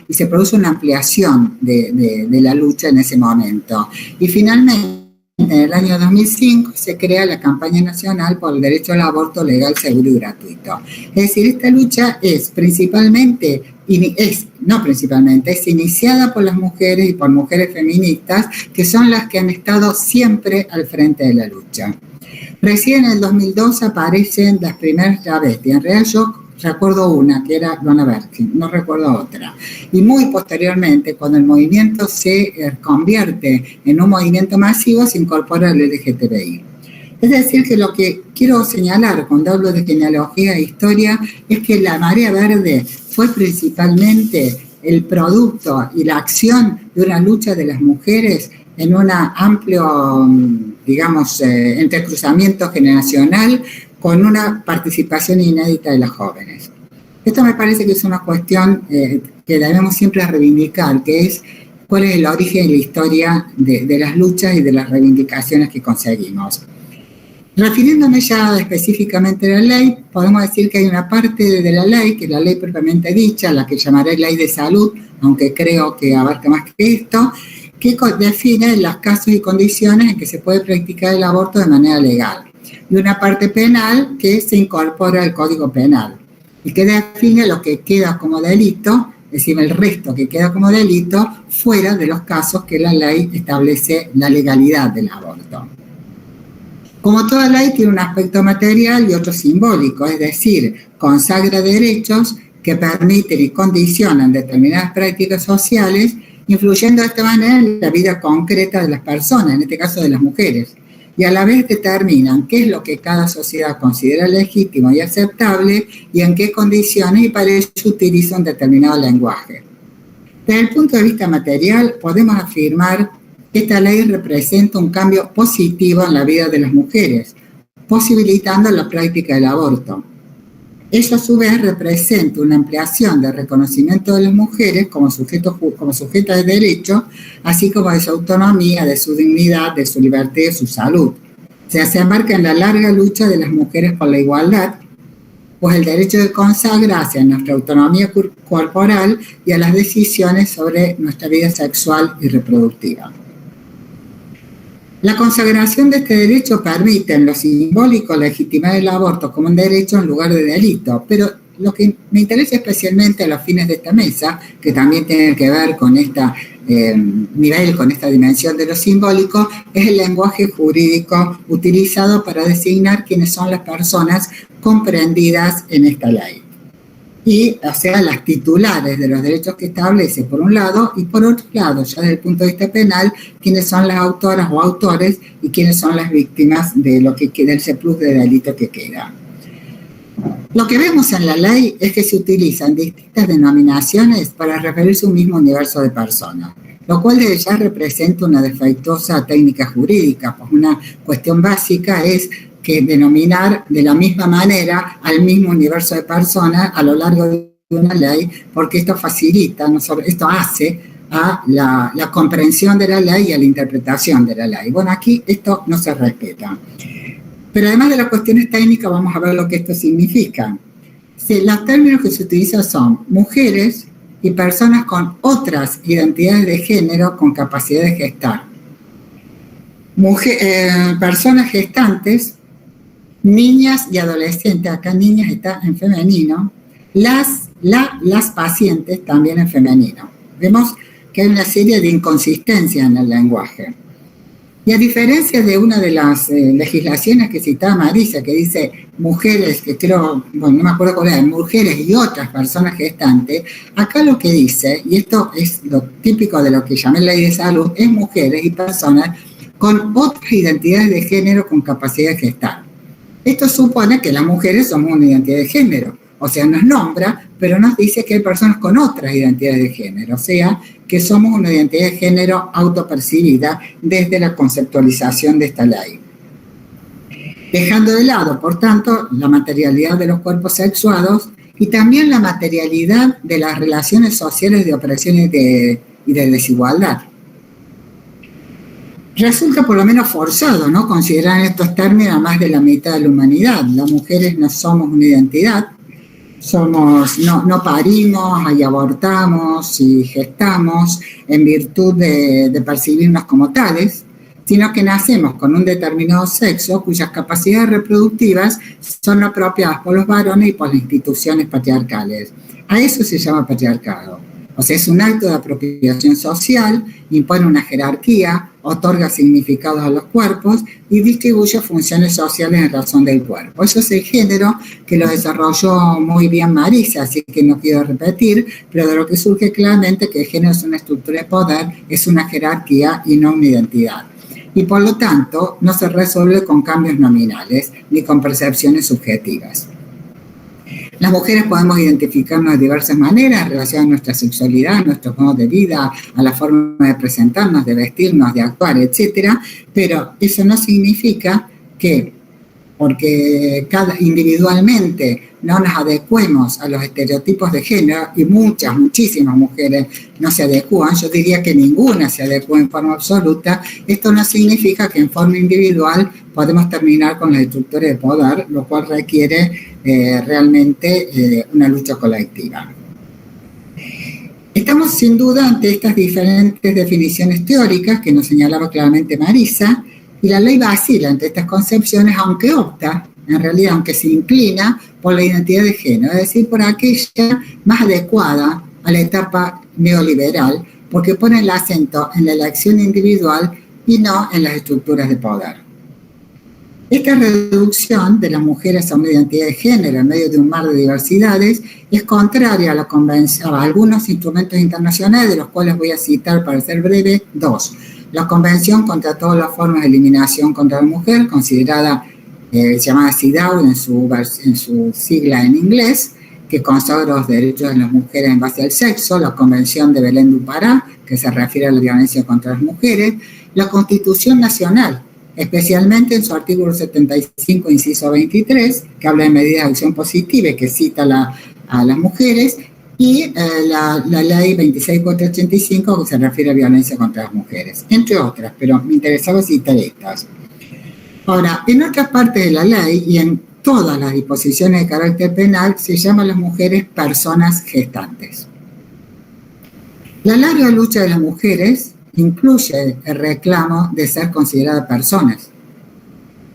y se produce una ampliación de la lucha en ese momento. Y finalmente, en el año 2005 se crea la Campaña Nacional por el Derecho al Aborto Legal, Seguro y Gratuito. Es decir, esta lucha es iniciada por las mujeres y por mujeres feministas, que son las que han estado siempre al frente de la lucha. Recién en el 2002 aparecen las primeras travestis. En realidad yo recuerdo una, que era Luana Berkins, no recuerdo otra. Y muy posteriormente, cuando el movimiento se convierte en un movimiento masivo, se incorpora el LGTBI. Es decir, que lo que quiero señalar cuando hablo de genealogía e historia es que la marea verde fue principalmente el producto y la acción de una lucha de las mujeres en un amplio, digamos, entrecruzamiento generacional con una participación inédita de las jóvenes. Esto me parece que es una cuestión que debemos siempre reivindicar, que es cuál es el origen y la historia de las luchas y de las reivindicaciones que conseguimos. Refiriéndome ya específicamente a la ley, podemos decir que hay una parte de la ley, que es la ley propiamente dicha, la que llamaré ley de salud, aunque creo que abarca más que esto, que define los casos y condiciones en que se puede practicar el aborto de manera legal. Y una parte penal que se incorpora al Código Penal y que define lo que queda como delito, es decir, el resto que queda como delito fuera de los casos que la ley establece la legalidad del aborto. Como toda ley tiene un aspecto material y otro simbólico, es decir, consagra derechos que permiten y condicionan determinadas prácticas sociales, influyendo de esta manera en la vida concreta de las personas, en este caso de las mujeres, y a la vez determinan qué es lo que cada sociedad considera legítimo y aceptable y en qué condiciones, y para ello utiliza un determinado lenguaje. Desde el punto de vista material, podemos afirmar que esta ley representa un cambio positivo en la vida de las mujeres, posibilitando la práctica del aborto. Ello a su vez representa una ampliación del reconocimiento de las mujeres como sujetas de derecho, así como de su autonomía, de su dignidad, de su libertad y de su salud. O sea, se embarca en la larga lucha de las mujeres por la igualdad, pues el derecho de consagra hacia nuestra autonomía corporal y a las decisiones sobre nuestra vida sexual y reproductiva. La consagración de este derecho permite en lo simbólico legitimar el aborto como un derecho en lugar de delito, pero lo que me interesa especialmente a los fines de esta mesa, que también tiene que ver con esta con esta dimensión de lo simbólico, es el lenguaje jurídico utilizado para designar quiénes son las personas comprendidas en esta ley. Y, o sea, las titulares de los derechos que establece por un lado, y por otro lado, ya desde el punto de vista penal, quiénes son las autoras o autores y quiénes son las víctimas de lo que queda, ese plus de delito que queda. Lo que vemos en la ley es que se utilizan distintas denominaciones para referirse a un mismo universo de personas, lo cual desde ya representa una defectuosa técnica jurídica, pues una cuestión básica es que denominar de la misma manera al mismo universo de personas a lo largo de una ley, porque esto facilita, esto hace a la comprensión de la ley y a la interpretación de la ley. Bueno, aquí esto no se respeta. Pero además de las cuestiones técnicas, vamos a ver lo que esto significa. Los términos que se utilizan son mujeres y personas con otras identidades de género con capacidad de gestar. Personas gestantes, niñas y adolescentes, acá niñas está en femenino, las pacientes también en femenino. Vemos que hay una serie de inconsistencias en el lenguaje. Y a diferencia de una de las legislaciones que citaba Marisa, que dice mujeres, que creo, bueno, no me acuerdo cuál era, mujeres y otras personas gestantes, acá lo que dice, y esto es lo típico de lo que llamé ley de salud, es mujeres y personas con otras identidades de género con capacidad de gestar. Esto supone que las mujeres somos una identidad de género, o sea, nos nombra, pero nos dice que hay personas con otras identidades de género, o sea, que somos una identidad de género autopercibida desde la conceptualización de esta ley. Dejando de lado, por tanto, la materialidad de los cuerpos sexuados y también la materialidad de las relaciones sociales de opresión y de desigualdad. Resulta por lo menos forzado, ¿no?, considerar en estos términos a más de la mitad de la humanidad. Las mujeres no somos una identidad, no parimos y abortamos y gestamos en virtud de percibirnos como tales, sino que nacemos con un determinado sexo cuyas capacidades reproductivas son apropiadas por los varones y por las instituciones patriarcales. A eso se llama patriarcado. O sea, es un acto de apropiación social, impone una jerarquía, otorga significados a los cuerpos y distribuye funciones sociales en razón del cuerpo. Eso es el género que lo desarrolló muy bien Marisa, así que no quiero repetir, pero de lo que surge claramente que el género es una estructura de poder, es una jerarquía y no una identidad. Y por lo tanto, no se resuelve con cambios nominales ni con percepciones subjetivas. Las mujeres podemos identificarnos de diversas maneras en relación a nuestra sexualidad, a nuestro modo de vida, a la forma de presentarnos, de vestirnos, de actuar, etc. Pero eso no significa que porque individualmente no nos adecuemos a los estereotipos de género, y muchísimas mujeres no se adecúan, yo diría que ninguna se adecúa en forma absoluta, esto no significa que en forma individual podemos terminar con las estructuras de poder, lo cual requiere realmente una lucha colectiva. Estamos sin duda ante estas diferentes definiciones teóricas que nos señalaba claramente Marisa, y la ley vacila entre estas concepciones, aunque opta, en realidad, aunque se inclina por la identidad de género, es decir, por aquella más adecuada a la etapa neoliberal, porque pone el acento en la elección individual y no en las estructuras de poder. Esta reducción de las mujeres a una identidad de género en medio de un mar de diversidades es contraria a la convención, a algunos instrumentos internacionales, de los cuales voy a citar, para ser breve, dos. La Convención contra todas las formas de eliminación contra la mujer, considerada llamada CEDAW en su sigla en inglés, que consagra los derechos de las mujeres en base al sexo, la Convención de Belén do Pará, que se refiere a la violencia contra las mujeres, la Constitución Nacional, especialmente en su artículo 75, inciso 23, que habla de medidas de acción positiva y que cita a las mujeres, y la ley 26485, que se refiere a violencia contra las mujeres, entre otras, pero me interesaba citar estas. Ahora, en otras partes de la ley y en todas las disposiciones de carácter penal se llaman a las mujeres personas gestantes. La larga lucha de las mujeres incluye el reclamo de ser consideradas personas,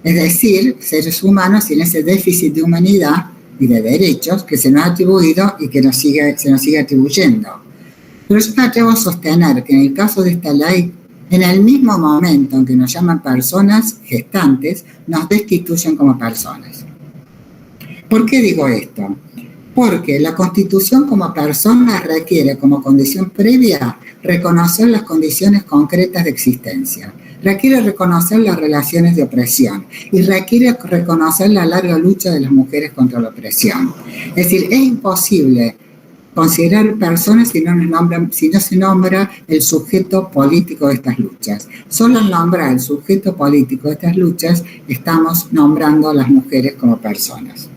es decir, seres humanos sin ese déficit de humanidad y de derechos que se nos ha atribuido y que se nos sigue atribuyendo. Pero yo me atrevo a sostener que en el caso de esta ley, en el mismo momento en que nos llaman personas gestantes, nos destituyen como personas. ¿Por qué digo esto? Porque la constitución como persona requiere como condición previa reconocer las condiciones concretas de existencia, requiere reconocer las relaciones de opresión y requiere reconocer la larga lucha de las mujeres contra la opresión. Es decir, es imposible considerar personas si no se nombra el sujeto político de estas luchas. Solo al nombrar el sujeto político de estas luchas estamos nombrando a las mujeres como personas.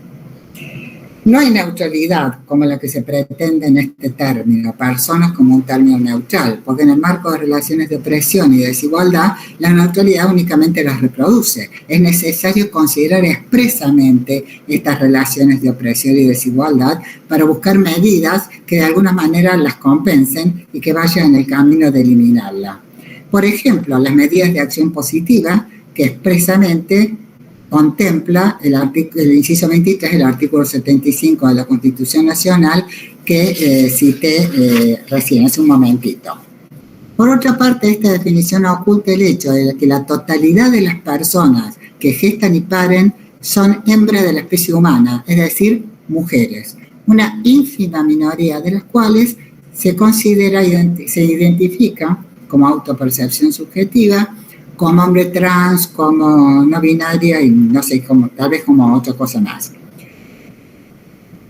No hay neutralidad como la que se pretende en este término, personas como un término neutral, porque en el marco de relaciones de opresión y desigualdad, la neutralidad únicamente las reproduce. Es necesario considerar expresamente estas relaciones de opresión y desigualdad para buscar medidas que de alguna manera las compensen y que vayan en el camino de eliminarla. Por ejemplo, las medidas de acción positiva que expresamente contempla el inciso 23 del artículo 75 de la Constitución Nacional que cité recién, hace un momentito. Por otra parte, esta definición oculta el hecho de que la totalidad de las personas que gestan y paren son hembras de la especie humana, es decir, mujeres, una ínfima minoría de las cuales se identifica como autopercepción subjetiva, como hombre trans, como no binaria y no sé, tal vez como otra cosa más.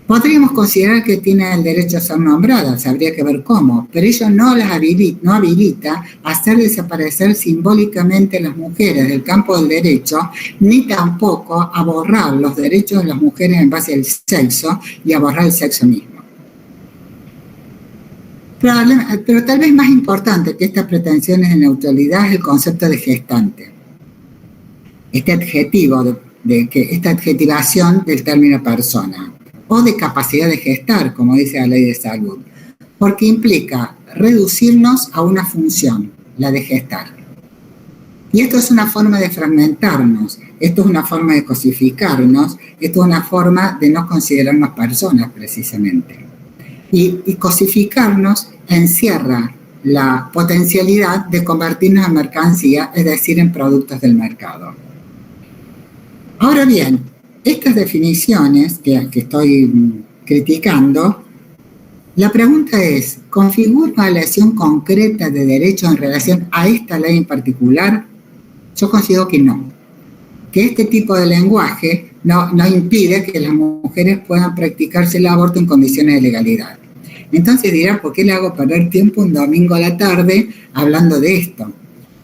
Podríamos considerar que tienen el derecho a ser nombradas, habría que ver cómo, pero ello no las habilita a hacer desaparecer simbólicamente a las mujeres del campo del derecho, ni tampoco a borrar los derechos de las mujeres en base al sexo y a borrar el sexo mismo. Pero tal vez más importante que estas pretensiones de neutralidad es el concepto de gestante. Este adjetivo, esta adjetivación del término persona, o de capacidad de gestar, como dice la ley de salud, porque implica reducirnos a una función, la de gestar. Y esto es una forma de fragmentarnos, esto es una forma de cosificarnos, esto es una forma de no considerarnos personas precisamente. Y cosificarnos encierra la potencialidad de convertirnos en mercancía, es decir, en productos del mercado. Ahora bien, estas definiciones que estoy criticando, la pregunta es, ¿configura una lesión concreta de derechos en relación a esta ley en particular? Yo considero que no. Que este tipo de lenguaje no impide que las mujeres puedan practicarse el aborto en condiciones de legalidad. Entonces dirán, ¿por qué le hago perder tiempo un domingo a la tarde hablando de esto?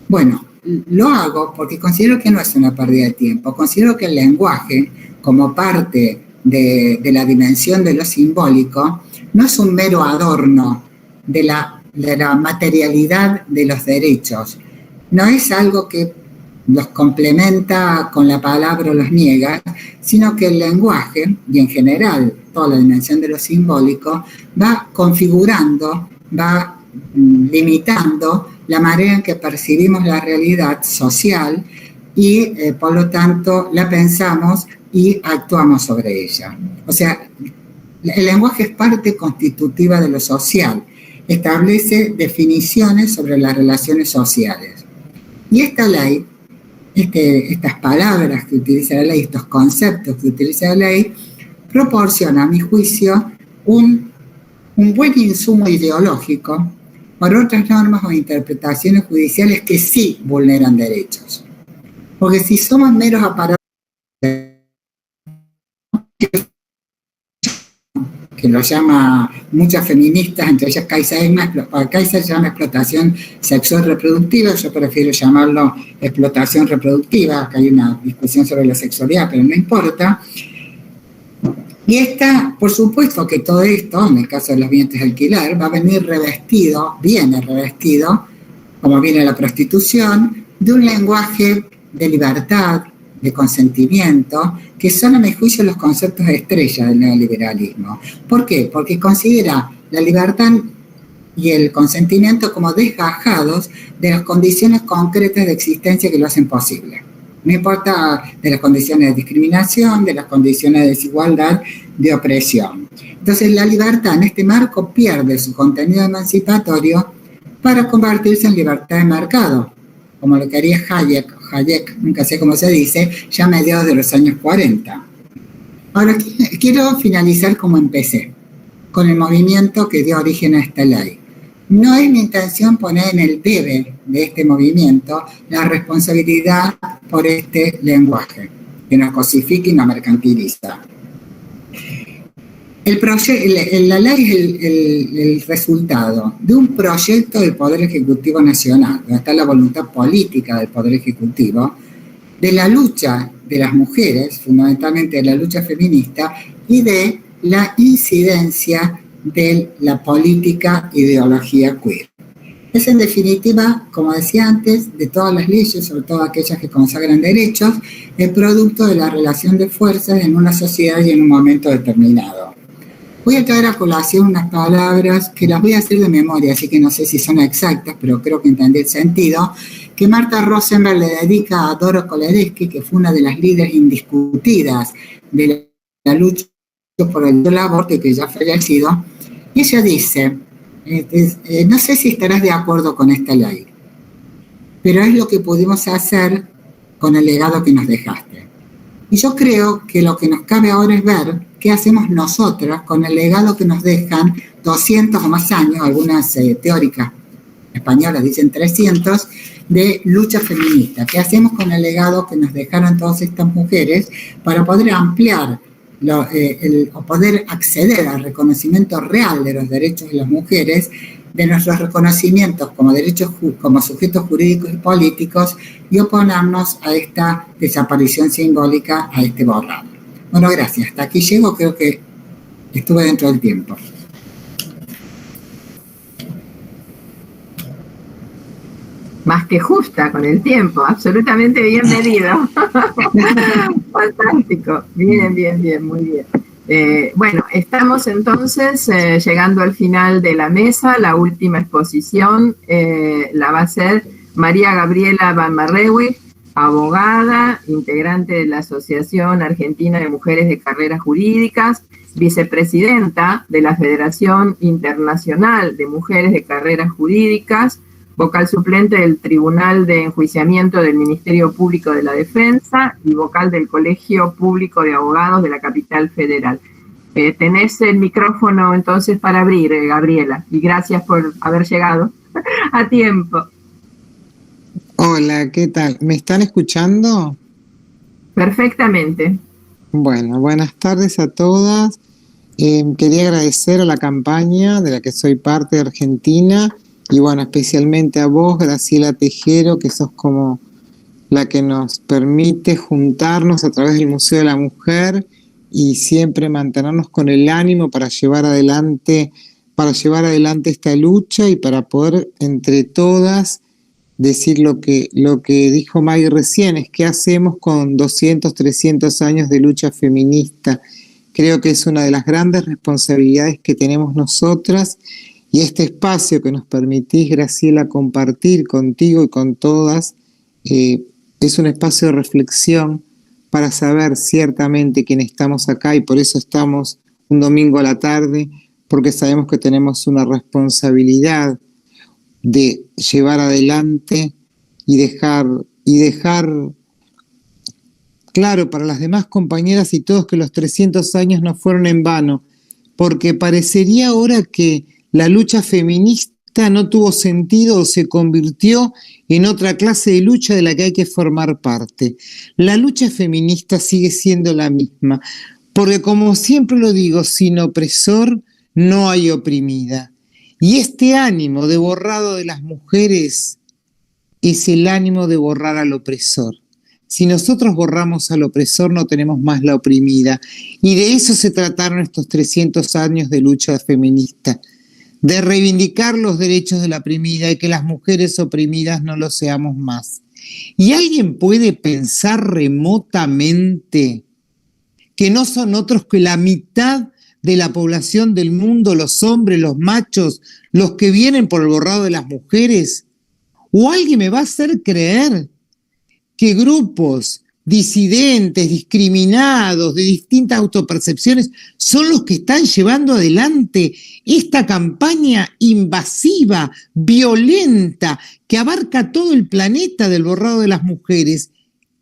Bueno, lo hago porque considero que no es una pérdida de tiempo. Considero que el lenguaje, como parte de la dimensión de lo simbólico, no es un mero adorno de la materialidad de los derechos. No es algo que los complementa con la palabra o los niega, sino que el lenguaje, y en general toda la dimensión de lo simbólico, va configurando, va limitando la manera en que percibimos la realidad social y, por lo tanto, la pensamos y actuamos sobre ella. O sea, el lenguaje es parte constitutiva de lo social, establece definiciones sobre las relaciones sociales. Y esta ley, estas palabras que utiliza la ley, estos conceptos que utiliza la ley, proporciona, a mi juicio, un buen insumo ideológico para otras normas o interpretaciones judiciales que sí vulneran derechos. Porque si somos meros aparatos que lo llama muchas feministas, entre ellas Kaisa llama explotación sexual reproductiva, yo prefiero llamarlo explotación reproductiva, que hay una discusión sobre la sexualidad, pero no importa. Y por supuesto que todo esto, en el caso de los vientres de alquiler, va a venir viene revestido, como viene la prostitución, de un lenguaje de libertad, de consentimiento, que son, a mi juicio, los conceptos estrella del neoliberalismo. ¿Por qué? Porque considera la libertad y el consentimiento como desgajados de las condiciones concretas de existencia que lo hacen posible. No importa de las condiciones de discriminación, de las condiciones de desigualdad, de opresión. Entonces, la libertad en este marco pierde su contenido emancipatorio para convertirse en libertad de mercado, como lo quería Hayek, nunca sé cómo se dice, ya a mediados de los años 40. Ahora, quiero finalizar como empecé, con el movimiento que dio origen a esta ley. No es mi intención poner en el debe de este movimiento la responsabilidad por este lenguaje, que nos cosifica y nos mercantiliza. La ley es el resultado de un proyecto del Poder Ejecutivo Nacional, donde está la voluntad política del Poder Ejecutivo, de la lucha de las mujeres, fundamentalmente de la lucha feminista, y de la incidencia de la política ideología queer. Es, en definitiva, como decía antes, de todas las leyes, sobre todo aquellas que consagran derechos, el producto de la relación de fuerzas en una sociedad y en un momento determinado. Voy a traer a colación unas palabras que las voy a hacer de memoria, así que no sé si son exactas, pero creo que entendí el sentido, que Martha Rosenberg le dedica a Doro Kolereski, que fue una de las líderes indiscutidas de la lucha por el aborto y que ya ha fallecido. Y ella dice, no sé si estarás de acuerdo con esta ley, pero es lo que pudimos hacer con el legado que nos dejaste. Y yo creo que lo que nos cabe ahora es ver qué hacemos nosotras con el legado que nos dejan 200 o más años, algunas teóricas españolas dicen 300, de lucha feminista. ¿Qué hacemos con el legado que nos dejaron todas estas mujeres para poder ampliar o poder acceder al reconocimiento real de los derechos de las mujeres, de nuestros reconocimientos como derechos, como sujetos jurídicos y políticos, y oponernos a esta desaparición simbólica, a este borrado? Bueno, gracias. Hasta aquí llego, creo que estuve dentro del tiempo. Más que justa con el tiempo, absolutamente bien medido. Fantástico. Bien, muy bien. Bueno, estamos entonces llegando al final de la mesa. La última exposición la va a hacer María Gabriela Van Marrewig, abogada, integrante de la Asociación Argentina de Mujeres de Carreras Jurídicas, vicepresidenta de la Federación Internacional de Mujeres de Carreras Jurídicas, vocal suplente del Tribunal de Enjuiciamiento del Ministerio Público de la Defensa y vocal del Colegio Público de Abogados de la Capital Federal. Tenés el micrófono entonces para abrir, Gabriela, y gracias por haber llegado a tiempo. Hola, ¿qué tal? ¿Me están escuchando? Perfectamente. Bueno, buenas tardes a todas. Quería agradecer a la campaña de la que soy parte de Argentina y bueno, especialmente a vos, Graciela Tejero, que sos como la que nos permite juntarnos a través del Museo de la Mujer y siempre mantenernos con el ánimo para llevar adelante esta lucha y para poder entre todas decir lo que dijo Maggie recién, es qué hacemos con 200, 300 años de lucha feminista. Creo que es una de las grandes responsabilidades que tenemos nosotras y este espacio que nos permitís, Graciela, compartir contigo y con todas, es un espacio de reflexión para saber ciertamente quién estamos acá y por eso estamos un domingo a la tarde, porque sabemos que tenemos una responsabilidad de llevar adelante y dejar claro para las demás compañeras y todos que los 300 años no fueron en vano, porque parecería ahora que la lucha feminista no tuvo sentido o se convirtió en otra clase de lucha de la que hay que formar parte. La lucha feminista sigue siendo la misma, porque como siempre lo digo, sin opresor no hay oprimida. Y este ánimo de borrado de las mujeres es el ánimo de borrar al opresor. Si nosotros borramos al opresor, no tenemos más la oprimida. Y de eso se trataron estos 300 años de lucha feminista, de reivindicar los derechos de la oprimida y que las mujeres oprimidas no lo seamos más. ¿Y alguien puede pensar remotamente que no son otros que la mitad de la población del mundo, los hombres, los machos, los que vienen por el borrado de las mujeres? ¿O alguien me va a hacer creer que grupos disidentes, discriminados, de distintas autopercepciones, son los que están llevando adelante esta campaña invasiva, violenta, que abarca todo el planeta del borrado de las mujeres?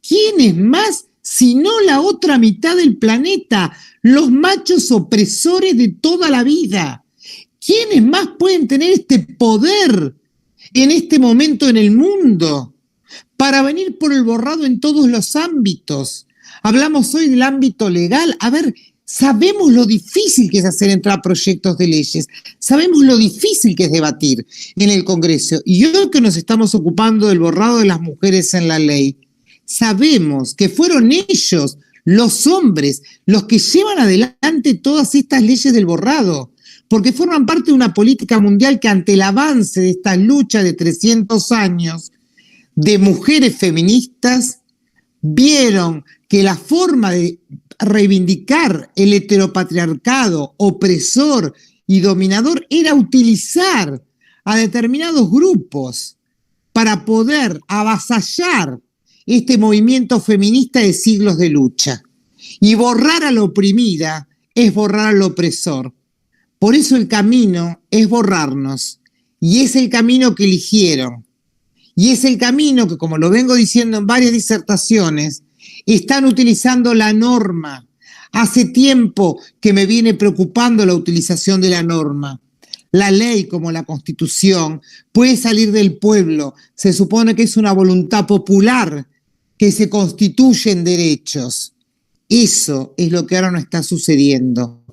¿Quiénes más sino la otra mitad del planeta, los machos opresores de toda la vida? ¿Quiénes más pueden tener este poder en este momento en el mundo para venir por el borrado en todos los ámbitos? Hablamos hoy del ámbito legal. A ver, sabemos lo difícil que es hacer entrar proyectos de leyes, sabemos lo difícil que es debatir en el Congreso. Y hoy que nos estamos ocupando del borrado de las mujeres en la ley, sabemos que fueron ellos, los hombres, los que llevan adelante todas estas leyes del borrado, porque forman parte de una política mundial que ante el avance de esta lucha de 300 años de mujeres feministas, vieron que la forma de reivindicar el heteropatriarcado opresor y dominador era utilizar a determinados grupos para poder avasallar este movimiento feminista de siglos de lucha. Y borrar a la oprimida es borrar al opresor. Por eso el camino es borrarnos, y es el camino que eligieron. Y es el camino que, como lo vengo diciendo en varias disertaciones, están utilizando la norma. Hace tiempo que me viene preocupando la utilización de la norma. La ley, como la Constitución, puede salir del pueblo. Se supone que es una voluntad popular que se constituye en derechos. Eso es lo que ahora no está sucediendo.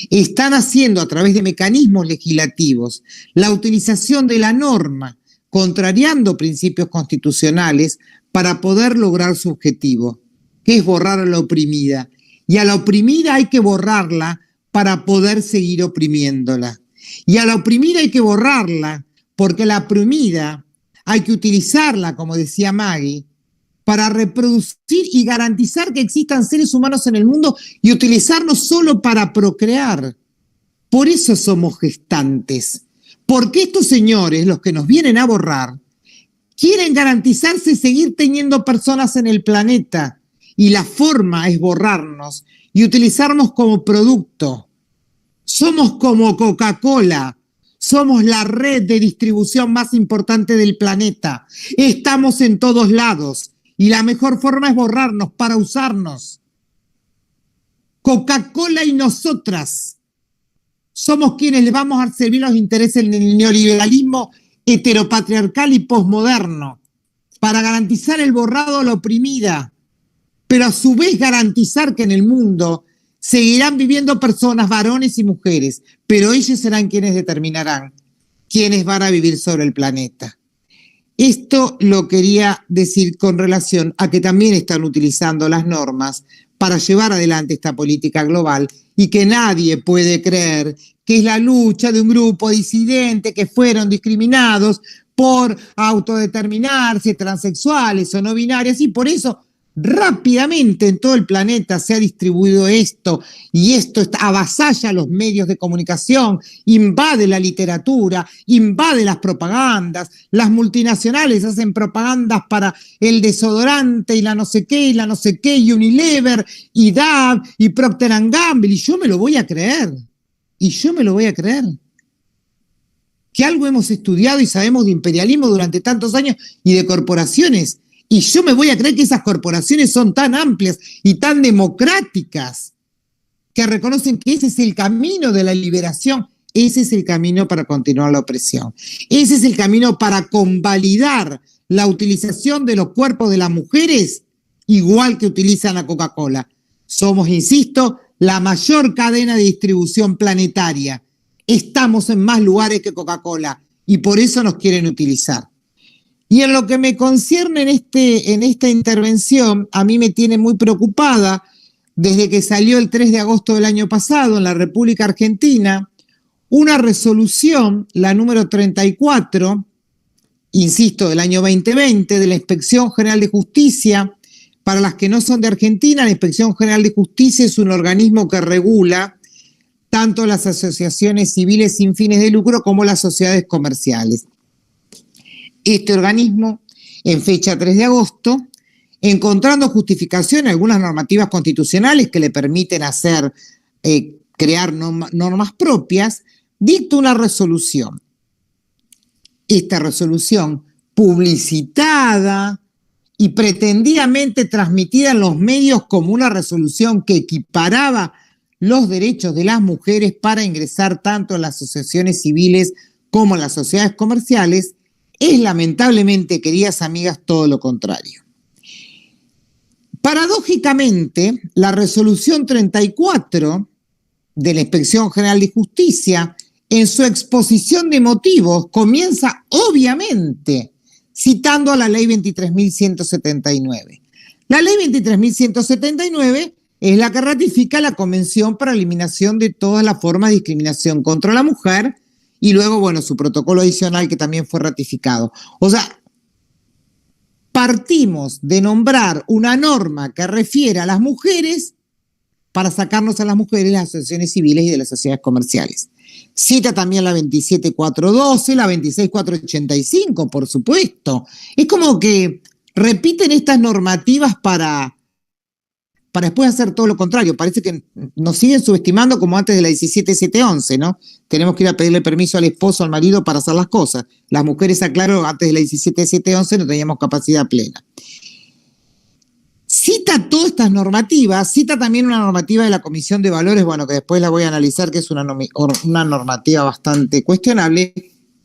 Están haciendo a través de mecanismos legislativos la utilización de la norma, contrariando principios constitucionales para poder lograr su objetivo, que es borrar a la oprimida. Y a la oprimida hay que borrarla para poder seguir oprimiéndola. Y a la oprimida hay que borrarla porque la oprimida hay que utilizarla, como decía Maggie, para reproducir y garantizar que existan seres humanos en el mundo y utilizarnos solo para procrear. Por eso somos gestantes. Porque estos señores, los que nos vienen a borrar, Quieren garantizarse seguir teniendo personas en el planeta y la forma es borrarnos y utilizarnos como producto. Somos como Coca-Cola, somos la red de distribución más importante del planeta. Estamos en todos lados y la mejor forma es borrarnos para usarnos. Coca-Cola y nosotras somos quienes le vamos a servir los intereses del neoliberalismo heteropatriarcal y posmoderno para garantizar el borrado a la oprimida, pero a su vez garantizar que en el mundo seguirán viviendo personas, varones y mujeres, pero ellos serán quienes determinarán quiénes van a vivir sobre el planeta. Esto lo quería decir con relación a que también están utilizando las normas para llevar adelante esta política global y que nadie puede creer que es la lucha de un grupo disidente que fueron discriminados por autodeterminarse, transexuales o no binarias, y por eso rápidamente en todo el planeta se ha distribuido esto, y esto avasalla los medios de comunicación, invade la literatura, invade las propagandas, las multinacionales hacen propagandas para el desodorante y la no sé qué, y Unilever, y Dove, y Procter & Gamble, y yo me lo voy a creer, que algo hemos estudiado y sabemos de imperialismo durante tantos años y de corporaciones. Y yo me voy a creer que esas corporaciones son tan amplias y tan democráticas que reconocen que ese es el camino de la liberación, ese es el camino para continuar la opresión, ese es el camino para convalidar la utilización de los cuerpos de las mujeres igual que utilizan la Coca-Cola. Somos, insisto, la mayor cadena de distribución planetaria. Estamos en más lugares que Coca-Cola y por eso nos quieren utilizar. Y en lo que me concierne en esta intervención, a mí me tiene muy preocupada desde que salió el 3 de agosto del año pasado en la República Argentina una resolución, la número 34, insisto, del año 2020, de la Inspección General de Justicia. Para las que no son de Argentina, la Inspección General de Justicia es un organismo que regula tanto las asociaciones civiles sin fines de lucro como las sociedades comerciales. Este organismo, en fecha 3 de agosto, encontrando justificación en algunas normativas constitucionales que le permiten crear normas propias, dicta una resolución. Esta resolución, publicitada y pretendidamente transmitida en los medios como una resolución que equiparaba los derechos de las mujeres para ingresar tanto en las asociaciones civiles como en las sociedades comerciales, es lamentablemente, queridas amigas, todo lo contrario. Paradójicamente, la resolución 34 de la Inspección General de Justicia, en su exposición de motivos, comienza obviamente citando a la Ley 23.179. La Ley 23.179 es la que ratifica la Convención para la Eliminación de todas las formas de discriminación contra la mujer y luego, bueno, su protocolo adicional que también fue ratificado. O sea, partimos de nombrar una norma que refiere a las mujeres para sacarnos a las mujeres de las asociaciones civiles y de las sociedades comerciales. Cita también la 27.412, la 26.485, por supuesto. Es como que repiten estas normativas para después hacer todo lo contrario. Parece que nos siguen subestimando como antes de la 17.711, ¿no? Tenemos que ir a pedirle permiso al esposo, al marido para hacer las cosas. Las mujeres, aclaro, antes de la 17.711 no teníamos capacidad plena. Cita todas estas normativas, cita también una normativa de la Comisión de Valores, bueno, que después la voy a analizar, que es una normativa bastante cuestionable,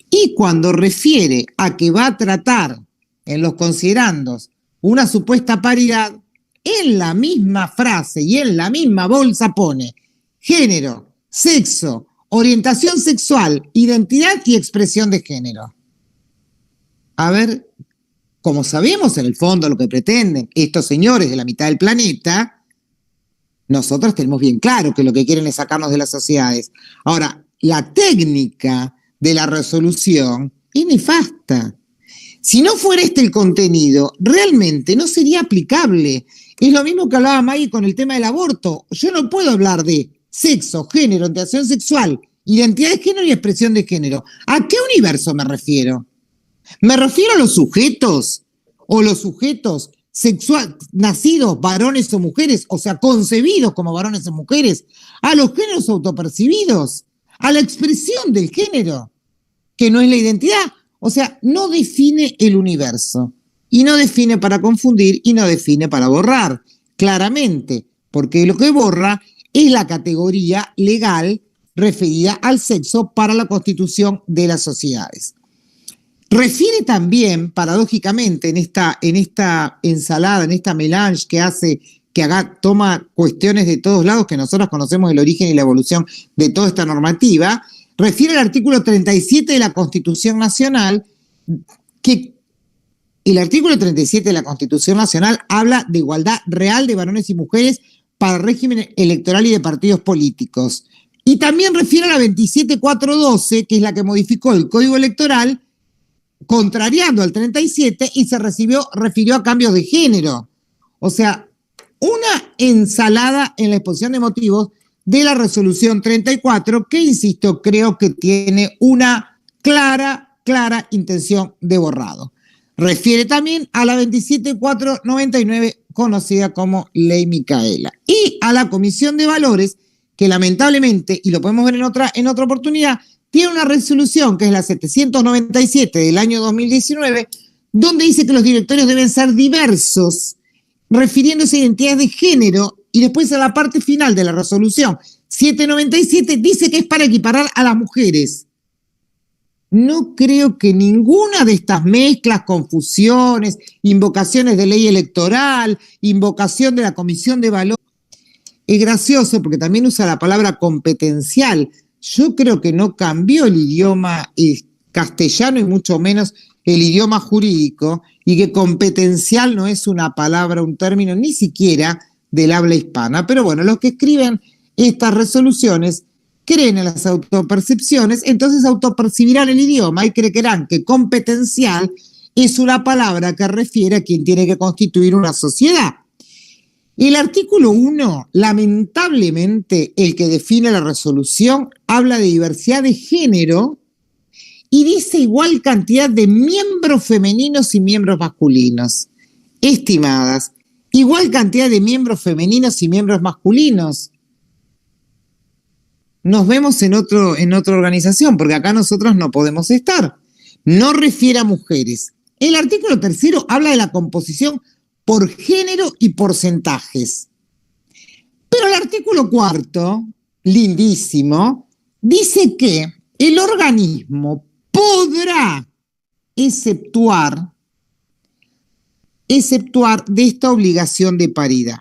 y cuando refiere a que va a tratar en los considerandos una supuesta paridad, en la misma frase y en la misma bolsa pone género, sexo, orientación sexual, identidad y expresión de género. A ver, como sabemos en el fondo lo que pretenden estos señores de la mitad del planeta, nosotros tenemos bien claro que lo que quieren es sacarnos de las sociedades. Ahora, la técnica de la resolución es nefasta. Si no fuera este el contenido, realmente no sería aplicable. Es lo mismo que hablaba Maggie con el tema del aborto. Yo no puedo hablar de sexo, género, orientación sexual, identidad de género y expresión de género. ¿A qué universo me refiero? Me refiero a los sujetos o los sujetos nacidos varones o mujeres, o sea, concebidos como varones o mujeres, a los géneros autopercibidos, a la expresión del género, que no es la identidad. O sea, no define el universo, y no define para confundir, y no define para borrar, claramente, porque lo que borra es la categoría legal referida al sexo para la constitución de las sociedades. Refiere también, paradójicamente, en esta ensalada, en esta melange que hace, toma cuestiones de todos lados, que nosotros conocemos el origen y la evolución de toda esta normativa, refiere al artículo 37 de la Constitución Nacional, que el artículo 37 de la Constitución Nacional habla de igualdad real de varones y mujeres para el régimen electoral y de partidos políticos. Y también refiere a la 27412, que es la que modificó el Código Electoral, contrariando al 37, y se refirió a cambios de género. O sea, una ensalada en la exposición de motivos de la resolución 34, que, insisto, creo que tiene una clara intención de borrado. Refiere también a la 27499, conocida como Ley Micaela, y a la Comisión de Valores, que lamentablemente, y lo podemos ver en otra oportunidad, tiene una resolución que es la 797 del año 2019, donde dice que los directorios deben ser diversos, refiriéndose a identidades de género, y después a la parte final de la resolución 797 dice que es para equiparar a las mujeres. No creo que ninguna de estas mezclas, confusiones, invocaciones de ley electoral, invocación de la Comisión de Valores, es gracioso porque también usa la palabra competencial. Yo creo que no cambió el idioma castellano y mucho menos el idioma jurídico, y que competencial no es una palabra, un término ni siquiera del habla hispana. Pero bueno, los que escriben estas resoluciones creen en las autopercepciones, entonces autopercibirán el idioma y creerán que competencial es una palabra que refiere a quien tiene que constituir una sociedad. El artículo 1, lamentablemente, el que define la resolución, habla de diversidad de género y dice igual cantidad de miembros femeninos y miembros masculinos. Estimadas, igual cantidad de miembros femeninos y miembros masculinos. Nos vemos en otra organización, porque acá nosotros no podemos estar. No refiere a mujeres. El artículo 3 habla de la composición por género y porcentajes. Pero el artículo 4, lindísimo, dice que el organismo podrá exceptuar de esta obligación de paridad.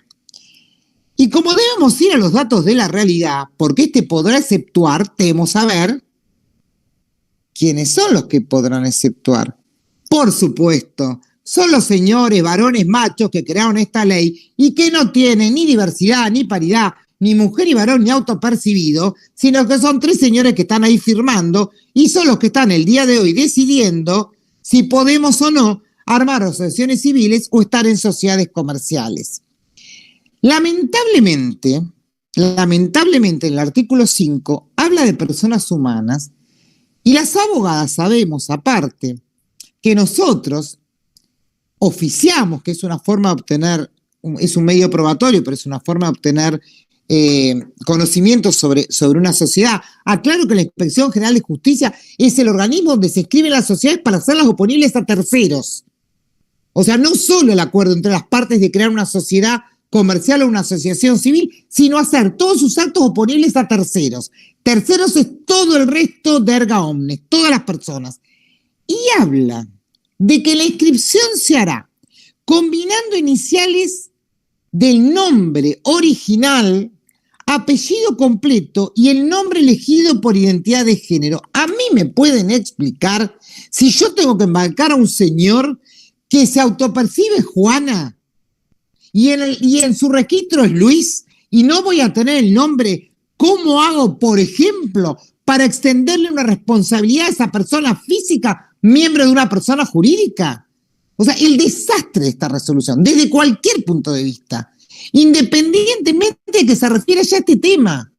Y como debemos ir a los datos de la realidad, porque este podrá exceptuar, tenemos a ver quiénes son los que podrán exceptuar. Por supuesto, son los señores varones machos que crearon esta ley y que no tienen ni diversidad, ni paridad, ni mujer y varón, ni autopercibido, sino que son tres señores que están ahí firmando y son los que están el día de hoy decidiendo si podemos o no armar asociaciones civiles o estar en sociedades comerciales. Lamentablemente, el artículo 5 habla de personas humanas y las abogadas sabemos, aparte, que nosotros oficiamos, que es una forma de obtener, es un medio probatorio, pero es una forma de obtener conocimientos sobre una sociedad. Aclaro que la Inspección General de Justicia es el organismo donde se escriben las sociedades para hacerlas oponibles a terceros. O sea, no solo el acuerdo entre las partes de crear una sociedad comercial o una asociación civil, sino hacer todos sus actos oponibles a terceros. Terceros es todo el resto de erga omnes, todas las personas. Y habla de que la inscripción se hará combinando iniciales del nombre original, apellido completo y el nombre elegido por identidad de género. A mí me pueden explicar si yo tengo que embarcar a un señor que se autopercibe Juana y en su registro es Luis y no voy a tener el nombre. ¿Cómo hago, por ejemplo, para extenderle una responsabilidad a esa persona física, miembro de una persona jurídica? O sea, el desastre de esta resolución, desde cualquier punto de vista, independientemente de que se refiera ya a este tema.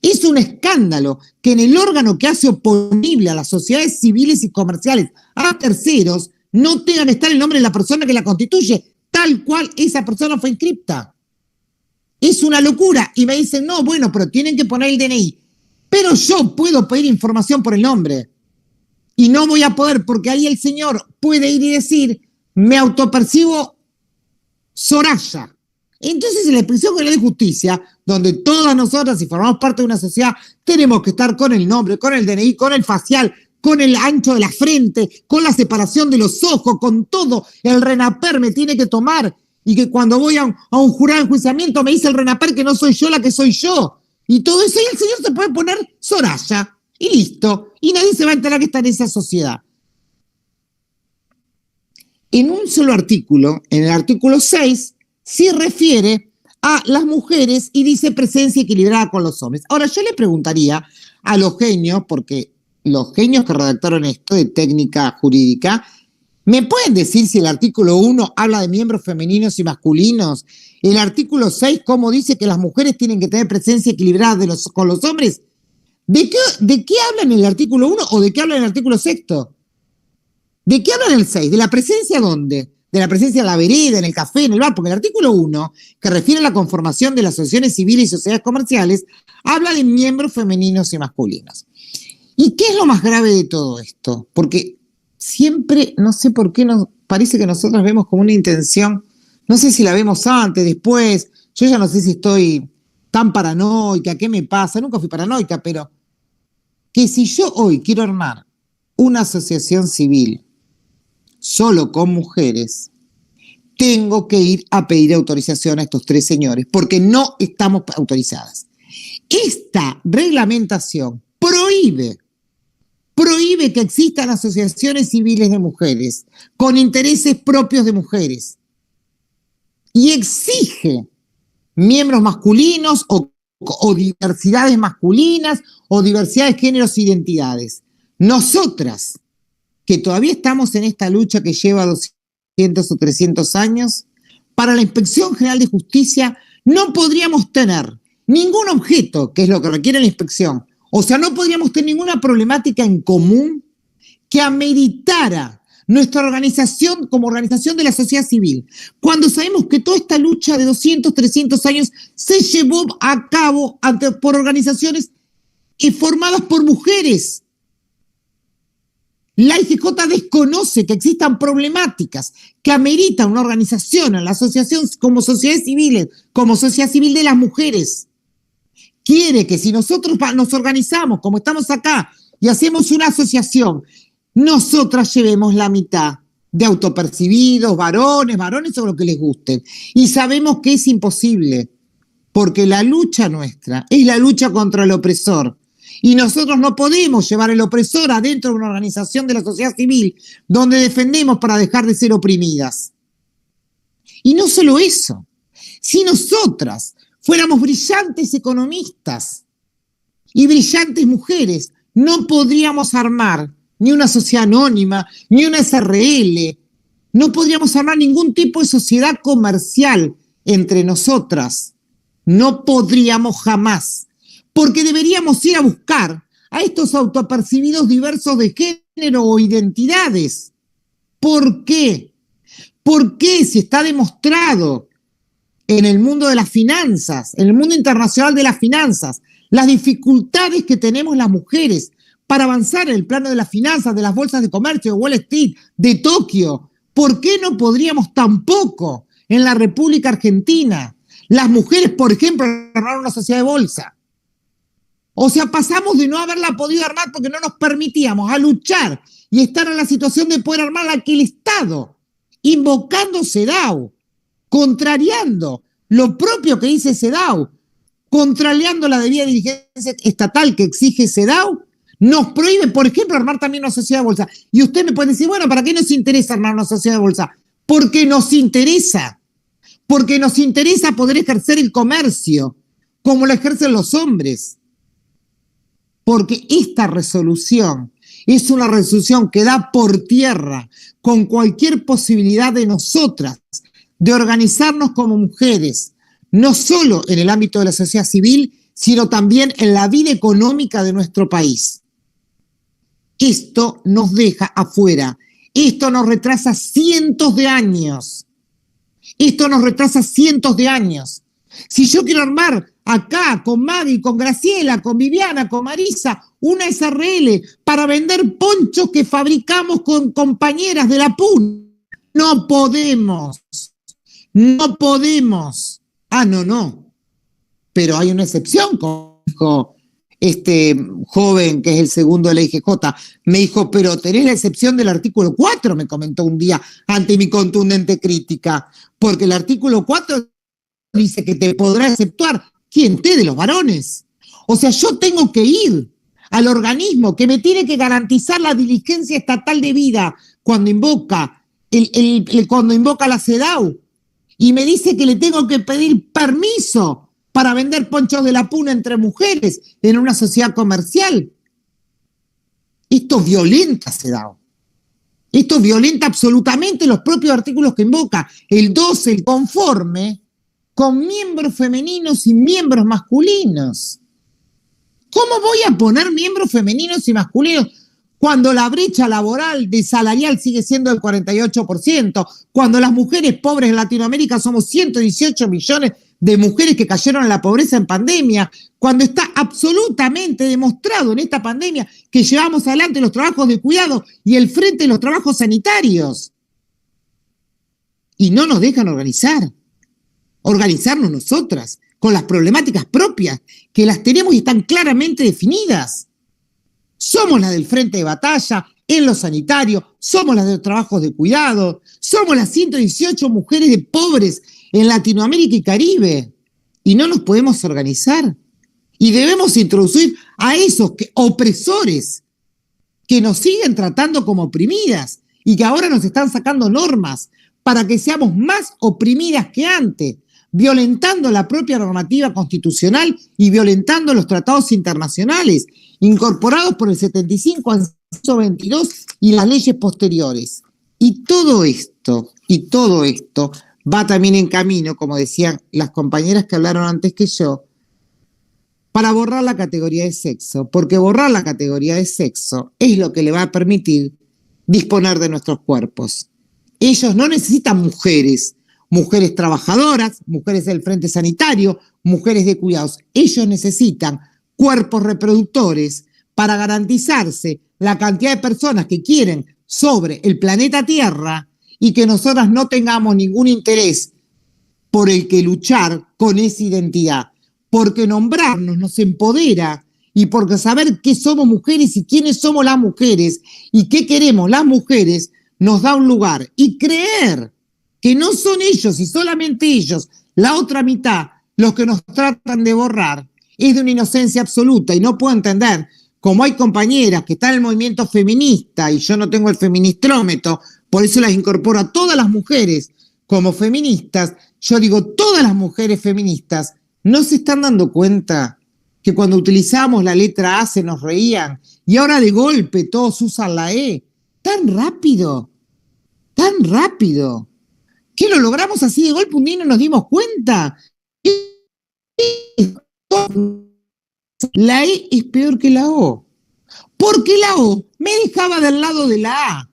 Es un escándalo que en el órgano que hace oponible a las sociedades civiles y comerciales a terceros no tenga que estar el nombre de la persona que la constituye, tal cual esa persona fue inscripta. Es una locura. Y me dicen, no, bueno, pero tienen que poner el DNI. Pero yo puedo pedir información por el nombre. Y no voy a poder, porque ahí el señor puede ir y decir, me autopercibo Soraya. Entonces, en la expresión general de justicia, donde todas nosotras, si formamos parte de una sociedad, tenemos que estar con el nombre, con el DNI, con el facial, con el ancho de la frente, con la separación de los ojos, con todo. El RENAPER me tiene que tomar. Y que cuando voy a un jurado de enjuiciamiento me dice el RENAPER que no soy yo la que soy yo. Y todo eso, y el señor se puede poner Soraya. Y listo. Y nadie se va a enterar que está en esa sociedad. En un solo artículo, en el artículo 6, sí refiere a las mujeres y dice presencia equilibrada con los hombres. Ahora, yo le preguntaría a los genios, porque los genios que redactaron esto de técnica jurídica, ¿me pueden decir si el artículo 1 habla de miembros femeninos y masculinos? El artículo 6, ¿cómo dice que las mujeres tienen que tener presencia equilibrada con los hombres? ¿De qué habla en el artículo 1 o de qué habla en el artículo 6? ¿De qué habla en el 6? ¿De la presencia dónde? De la presencia en la vereda, en el café, en el bar, porque el artículo 1, que refiere a la conformación de las asociaciones civiles y sociedades comerciales, habla de miembros femeninos y masculinos. ¿Y qué es lo más grave de todo esto? Porque siempre, no sé por qué, nos parece que nosotros vemos como una intención, no sé si la vemos antes, después, yo ya no sé si estoy tan paranoica, ¿qué me pasa? Nunca fui paranoica, pero que si yo hoy quiero armar una asociación civil solo con mujeres, tengo que ir a pedir autorización a estos 3 señores, porque no estamos autorizadas. Esta reglamentación prohíbe que existan asociaciones civiles de mujeres con intereses propios de mujeres y exige miembros masculinos o diversidades masculinas o diversidad de géneros e identidades. Nosotras, que todavía estamos en esta lucha que lleva 200 o 300 años, para la Inspección General de Justicia no podríamos tener ningún objeto, que es lo que requiere la inspección. O sea, no podríamos tener ninguna problemática en común que ameritara nuestra organización como organización de la sociedad civil, cuando sabemos que toda esta lucha de 200, 300 años se llevó a cabo por organizaciones formadas por mujeres. La IGJ desconoce que existan problemáticas que ameritan una organización en la asociación como sociedades civiles, como sociedad civil de las mujeres. Quiere que si nosotros nos organizamos como estamos acá y hacemos una asociación, nosotras llevemos la mitad de autopercibidos, varones o lo que les guste. Y sabemos que es imposible, porque la lucha nuestra es la lucha contra el opresor. Y nosotros no podemos llevar el opresor adentro de una organización de la sociedad civil donde defendemos para dejar de ser oprimidas. Y no solo eso, si nosotras fuéramos brillantes economistas y brillantes mujeres, no podríamos armar ni una sociedad anónima, ni una SRL, no podríamos armar ningún tipo de sociedad comercial entre nosotras. No podríamos jamás. Porque deberíamos ir a buscar a estos autopercibidos diversos de género o identidades. ¿Por qué? ¿Por qué si está demostrado en el mundo de las finanzas, en el mundo internacional de las finanzas, las dificultades que tenemos las mujeres para avanzar en el plano de las finanzas, de las bolsas de comercio, de Wall Street, de Tokio? ¿Por qué no podríamos tampoco en la República Argentina, las mujeres, por ejemplo, armar una sociedad de bolsa? O sea, pasamos de no haberla podido armar porque no nos permitíamos a luchar y estar en la situación de poder armar aquel Estado, invocando CEDAW, contrariando lo propio que dice CEDAW, contrariando la debida diligencia estatal que exige CEDAW, nos prohíbe, por ejemplo, armar también una sociedad de bolsa. Y usted me puede decir, bueno, ¿para qué nos interesa armar una sociedad de bolsa? Porque nos interesa poder ejercer el comercio como lo ejercen los hombres. Porque esta resolución es una resolución que da por tierra con cualquier posibilidad de nosotras de organizarnos como mujeres, no solo en el ámbito de la sociedad civil, sino también en la vida económica de nuestro país. Esto nos deja afuera, esto nos retrasa cientos de años. Esto nos retrasa cientos de años. Si yo quiero armar acá con Maggie, con Graciela, con Viviana, con Marisa, una SRL para vender ponchos que fabricamos con compañeras de la PUN, no podemos. No podemos. No. Pero hay una excepción, como dijo este joven que es el segundo de la IGJ. Me dijo, pero tenés la excepción del artículo 4, me comentó un día ante mi contundente crítica, porque el artículo 4 dice que te podrá exceptuar. ¿Quién? Usted, de los varones. O sea, yo tengo que ir al organismo que me tiene que garantizar la diligencia estatal de vida cuando invoca cuando invoca la CEDAW y me dice que le tengo que pedir permiso para vender ponchos de la PUN entre mujeres en una sociedad comercial. Esto violenta CEDAW. Esto violenta absolutamente los propios artículos que invoca. El 12, el conforme, con miembros femeninos y miembros masculinos. ¿Cómo voy a poner miembros femeninos y masculinos cuando la brecha laboral de salarial sigue siendo del 48%, cuando las mujeres pobres en Latinoamérica somos 118 millones de mujeres que cayeron en la pobreza en pandemia, cuando está absolutamente demostrado en esta pandemia que llevamos adelante los trabajos de cuidado y el frente de los trabajos sanitarios? Y no nos dejan organizarnos nosotras con las problemáticas propias, que las tenemos y están claramente definidas. Somos las del frente de batalla en lo sanitario, somos las de los trabajos de cuidado, somos las 118 mujeres de pobres en Latinoamérica y Caribe, y no nos podemos organizar. Y debemos introducir a esos opresores que nos siguen tratando como oprimidas y que ahora nos están sacando normas para que seamos más oprimidas que antes, violentando la propia normativa constitucional y violentando los tratados internacionales incorporados por el 75 al 122 y las leyes posteriores. Y todo esto va también en camino, como decían las compañeras que hablaron antes que yo, para borrar la categoría de sexo, porque borrar la categoría de sexo es lo que le va a permitir disponer de nuestros cuerpos. Ellos no necesitan mujeres trabajadoras, mujeres del frente sanitario, mujeres de cuidados. Ellos necesitan cuerpos reproductores para garantizarse la cantidad de personas que quieren sobre el planeta Tierra y que nosotras no tengamos ningún interés por el que luchar con esa identidad, porque nombrarnos nos empodera y porque saber qué somos mujeres y quiénes somos las mujeres y qué queremos las mujeres nos da un lugar. Y creer que no son ellos y solamente ellos, la otra mitad, los que nos tratan de borrar, es de una inocencia absoluta. Y no puedo entender, como hay compañeras que están en el movimiento feminista y yo no tengo el feministrómetro, por eso las incorporo a todas las mujeres como feministas. Yo digo, todas las mujeres feministas no se están dando cuenta que cuando utilizamos la letra A se nos reían y ahora de golpe todos usan la E. Tan rápido, que lo logramos así de golpe un día y no nos dimos cuenta. La E es peor que la O, porque la O me dejaba del lado de la A.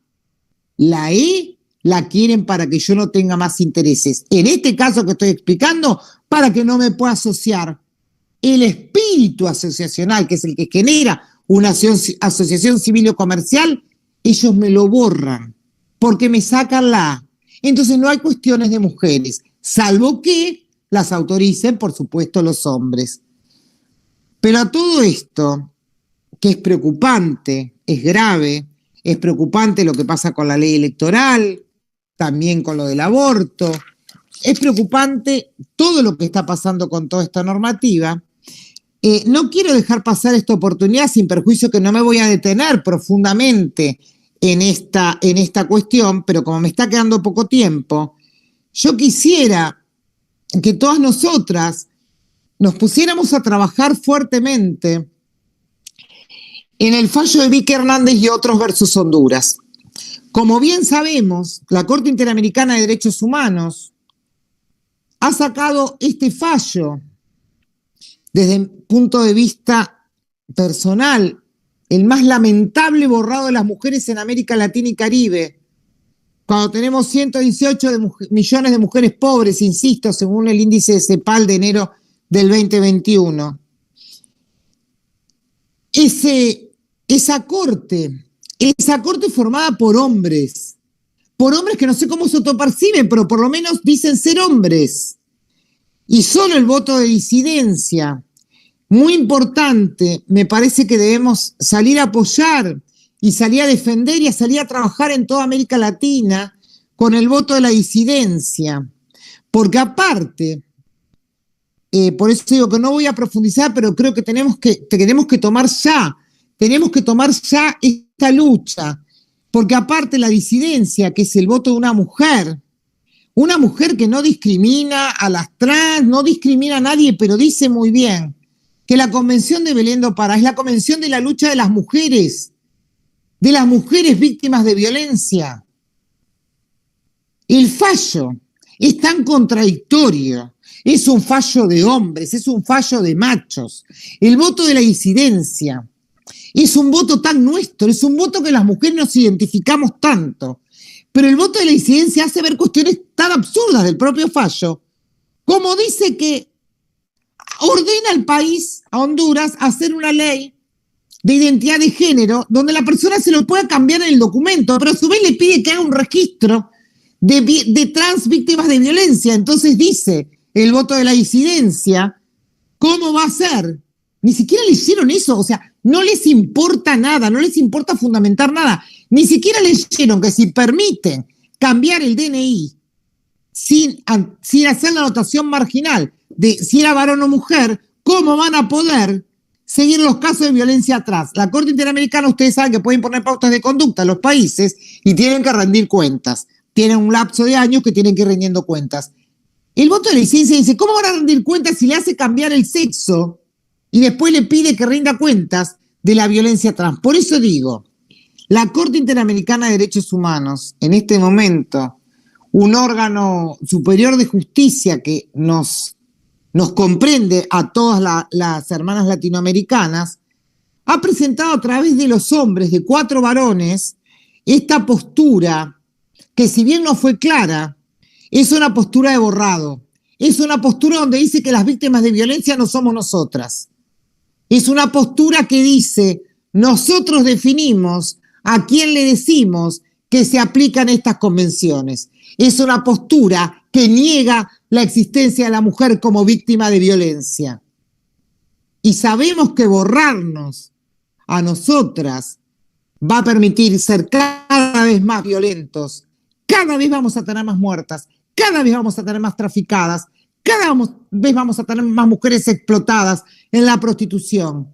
La E la quieren para que yo no tenga más intereses. En este caso que estoy explicando, para que no me pueda asociar. El espíritu asociacional, que es el que genera una asociación civil o comercial, ellos me lo borran, porque me sacan la A. Entonces no hay cuestiones de mujeres, salvo que las autoricen, por supuesto, los hombres. Pero a todo esto, que es preocupante, es grave, es preocupante lo que pasa con la ley electoral, también con lo del aborto, es preocupante todo lo que está pasando con toda esta normativa. No quiero dejar pasar esta oportunidad sin perjuicio que no me voy a detener profundamente en esta cuestión, pero como me está quedando poco tiempo, yo quisiera que todas nosotras nos pusiéramos a trabajar fuertemente en el fallo de Vicky Hernández y otros versus Honduras. Como bien sabemos, la Corte Interamericana de Derechos Humanos ha sacado este fallo desde el punto de vista personal, el más lamentable borrado de las mujeres en América Latina y Caribe, cuando tenemos 118 millones de mujeres pobres, insisto, según el índice de CEPAL de enero del 2021. Esa corte formada por hombres que no sé cómo se autoperciben, pero por lo menos dicen ser hombres, y solo el voto de disidencia, muy importante, me parece que debemos salir a apoyar y salir a defender y a salir a trabajar en toda América Latina con el voto de la disidencia, porque aparte, por eso digo que no voy a profundizar, pero creo que tenemos que tomar ya esta lucha, porque aparte la disidencia, que es el voto de una mujer que no discrimina a las trans, no discrimina a nadie, pero dice muy bien que la Convención de Belén do Pará es la convención de la lucha de las mujeres víctimas de violencia. El fallo es tan contradictorio, es un fallo de hombres, es un fallo de machos. El voto de la disidencia es un voto tan nuestro, es un voto que las mujeres nos identificamos tanto. Pero el voto de la disidencia hace ver cuestiones tan absurdas del propio fallo, como dice que ordena al país, a Honduras, a hacer una ley de identidad de género donde la persona se lo pueda cambiar en el documento, pero a su vez le pide que haga un registro de trans víctimas de violencia. Entonces dice el voto de la disidencia, ¿cómo va a ser? Ni siquiera le hicieron eso, o sea, no les importa nada, no les importa fundamentar nada. Ni siquiera leyeron que si permiten cambiar el DNI sin hacer la anotación marginal de si era varón o mujer, ¿cómo van a poder seguir los casos de violencia atrás? La Corte Interamericana, ustedes saben que pueden poner pautas de conducta a los países y tienen que rendir cuentas. Tienen un lapso de años que tienen que ir rindiendo cuentas. El voto de la disidencia dice, ¿cómo van a rendir cuentas si le hace cambiar el sexo y después le pide que rinda cuentas de la violencia trans? Por eso digo, la Corte Interamericana de Derechos Humanos, en este momento, un órgano superior de justicia que nos comprende a todas las hermanas latinoamericanas, ha presentado a través de los hombres, de 4 varones, esta postura que, si bien no fue clara, es una postura de borrado. Es una postura donde dice que las víctimas de violencia no somos nosotras. Es una postura que dice, nosotros definimos a quién le decimos que se aplican estas convenciones. Es una postura que niega la existencia de la mujer como víctima de violencia. Y sabemos que borrarnos a nosotras va a permitir ser cada vez más violentos, cada vez vamos a tener más muertas, cada vez vamos a tener más traficadas, cada vez vamos a tener más mujeres explotadas en la prostitución.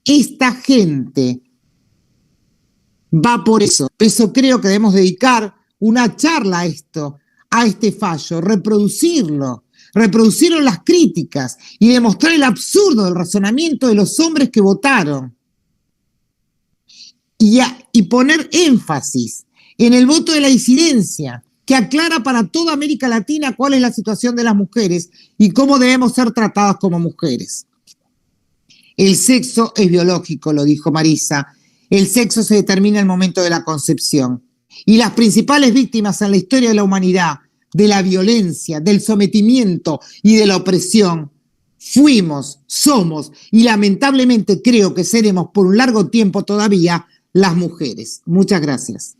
Esta gente va por eso. Por eso creo que debemos dedicar una charla a esto, a este fallo, reproducirlo en las críticas y demostrar el absurdo del razonamiento de los hombres que votaron. Y poner énfasis en el voto de la disidencia, que aclara para toda América Latina cuál es la situación de las mujeres y cómo debemos ser tratadas como mujeres. El sexo es biológico, lo dijo Marisa. El sexo se determina en el momento de la concepción. Y las principales víctimas en la historia de la humanidad, de la violencia, del sometimiento y de la opresión, fuimos, somos y lamentablemente creo que seremos por un largo tiempo todavía las mujeres. Muchas gracias.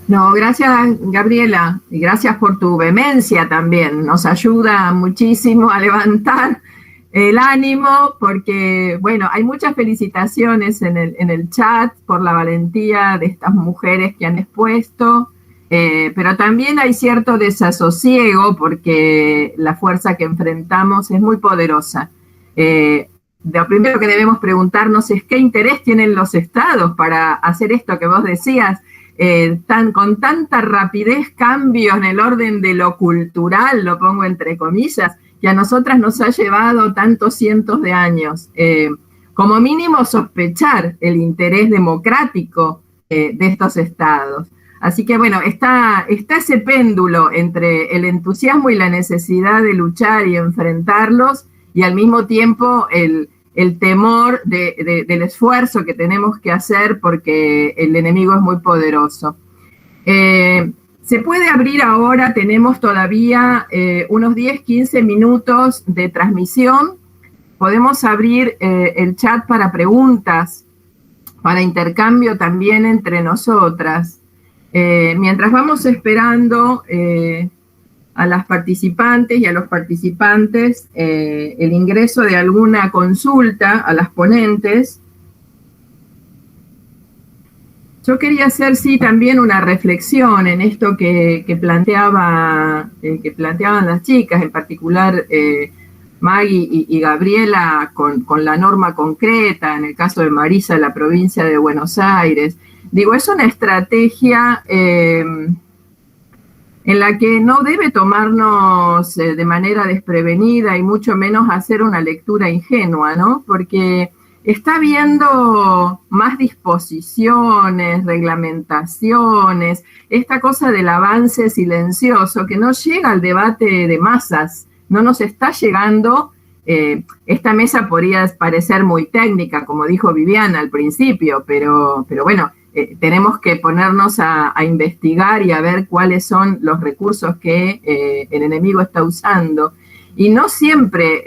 No, gracias Gabriela, y gracias por tu vehemencia también. Nos ayuda muchísimo a levantar el ánimo porque, bueno, hay muchas felicitaciones en el chat por la valentía de estas mujeres que han expuesto, pero también hay cierto desasosiego porque la fuerza que enfrentamos es muy poderosa. Lo primero que debemos preguntarnos es qué interés tienen los estados para hacer esto que vos decías, con tanta rapidez cambios en el orden de lo cultural, lo pongo entre comillas, que a nosotras nos ha llevado tantos cientos de años. Como mínimo sospechar el interés democrático de estos estados. Así que bueno, está ese péndulo entre el entusiasmo y la necesidad de luchar y enfrentarlos, y al mismo tiempo el temor del esfuerzo que tenemos que hacer porque el enemigo es muy poderoso. Se puede abrir ahora, tenemos todavía unos 10-15 minutos de transmisión. Podemos abrir el chat para preguntas, para intercambio también entre nosotras. Mientras vamos esperando a las participantes y a los participantes el ingreso de alguna consulta a las ponentes, yo quería hacer, sí, también una reflexión en esto que planteaban las chicas, en particular Maggie y Gabriela, con la norma concreta, en el caso de Marisa, la provincia de Buenos Aires. Digo, es una estrategia en la que no debe tomarnos de manera desprevenida y mucho menos hacer una lectura ingenua, ¿no? Porque está habiendo más disposiciones, reglamentaciones, esta cosa del avance silencioso que no llega al debate de masas, no nos está llegando. Esta mesa podría parecer muy técnica, como dijo Viviana al principio, pero bueno, tenemos que ponernos a investigar y a ver cuáles son los recursos que el enemigo está usando. Y no siempre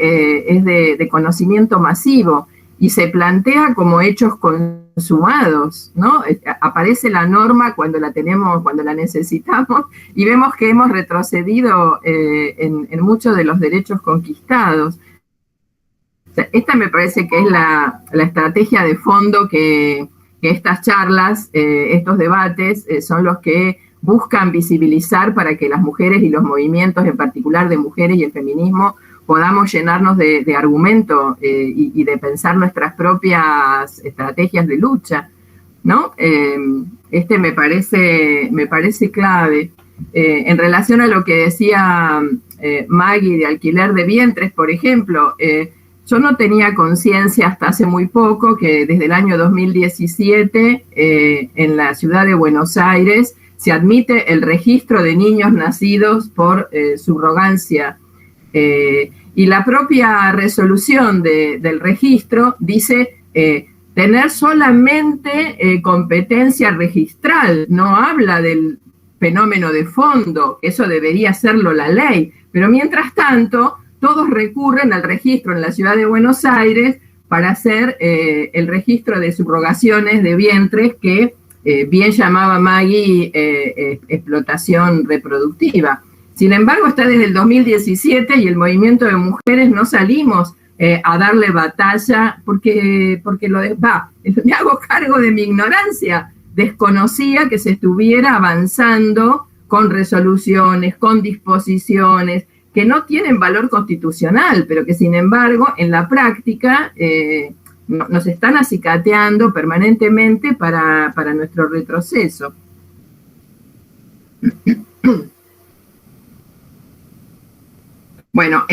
es de conocimiento masivo y se plantea como hechos consumados, ¿no? Aparece la norma cuando la tenemos, cuando la necesitamos, y vemos que hemos retrocedido en muchos de los derechos conquistados. O sea, esta me parece que es la estrategia de fondo que estas charlas, estos debates, son los que buscan visibilizar para que las mujeres y los movimientos, en particular de mujeres y el feminismo, podamos llenarnos de argumento y de pensar nuestras propias estrategias de lucha, ¿no? Me parece clave. En relación a lo que decía Maggie de alquiler de vientres, por ejemplo, yo no tenía conciencia hasta hace muy poco que desde el año 2017 en la ciudad de Buenos Aires se admite el registro de niños nacidos por subrogancia. Y la propia resolución del registro dice tener solamente competencia registral, no habla del fenómeno de fondo, que eso debería hacerlo la ley, pero mientras tanto todos recurren al registro en la ciudad de Buenos Aires para hacer el registro de subrogaciones de vientres que bien llamaba Maggie explotación reproductiva. Sin embargo, está desde el 2017 y el movimiento de mujeres no salimos a darle batalla porque me hago cargo de mi ignorancia. Desconocía que se estuviera avanzando con resoluciones, con disposiciones que no tienen valor constitucional, pero que sin embargo en la práctica nos están acicateando permanentemente para nuestro retroceso. Bueno,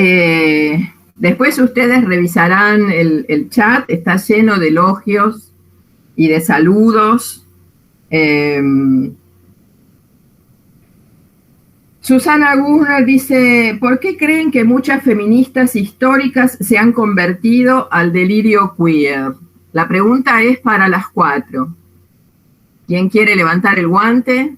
después ustedes revisarán el chat, está lleno de elogios y de saludos. Susana Guzner dice, ¿por qué creen que muchas feministas históricas se han convertido al delirio queer? La pregunta es para las 4. ¿Quién quiere levantar el guante?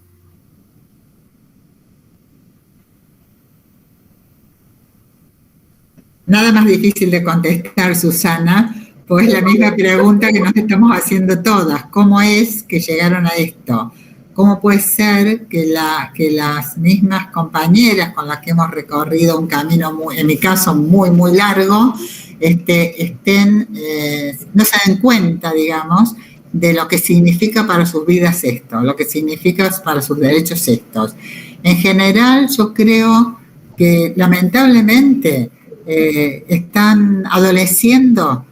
Nada más difícil de contestar, Susana, pues es la misma pregunta que nos estamos haciendo todas. ¿Cómo es que llegaron a esto? ¿Cómo puede ser que las mismas compañeras con las que hemos recorrido un camino, en mi caso, muy, muy largo, no se den cuenta, digamos, de lo que significa para sus vidas esto, lo que significa para sus derechos estos? En general, yo creo que lamentablemente están adoleciendo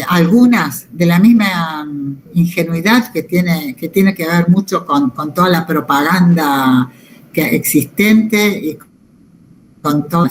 algunas de la misma ingenuidad que tiene que ver mucho con toda la propaganda existente y con todo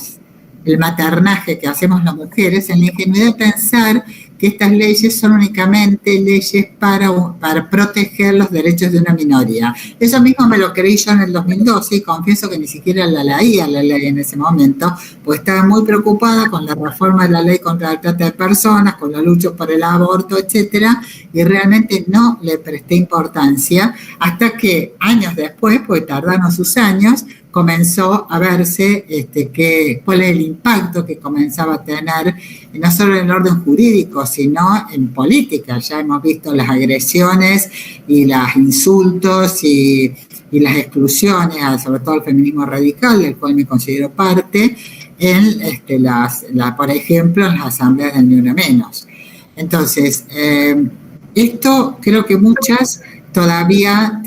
el maternaje que hacemos las mujeres, en la ingenuidad de pensar que que estas leyes son únicamente leyes para proteger los derechos de una minoría. Eso mismo me lo creí yo en el 2012 y confieso que ni siquiera la leía la ley en ese momento, pues estaba muy preocupada con la reforma de la ley contra la trata de personas, con la lucha por el aborto, etcétera, y realmente no le presté importancia hasta que años después, pues tardaron sus años, comenzó a verse cuál es el impacto que comenzaba a tener, no solo en el orden jurídico, sino en política. Ya hemos visto las agresiones y los insultos y las exclusiones, sobre todo el feminismo radical, del cual me considero parte, por ejemplo, en las asambleas del Ni Una Menos. Entonces, esto creo que muchas todavía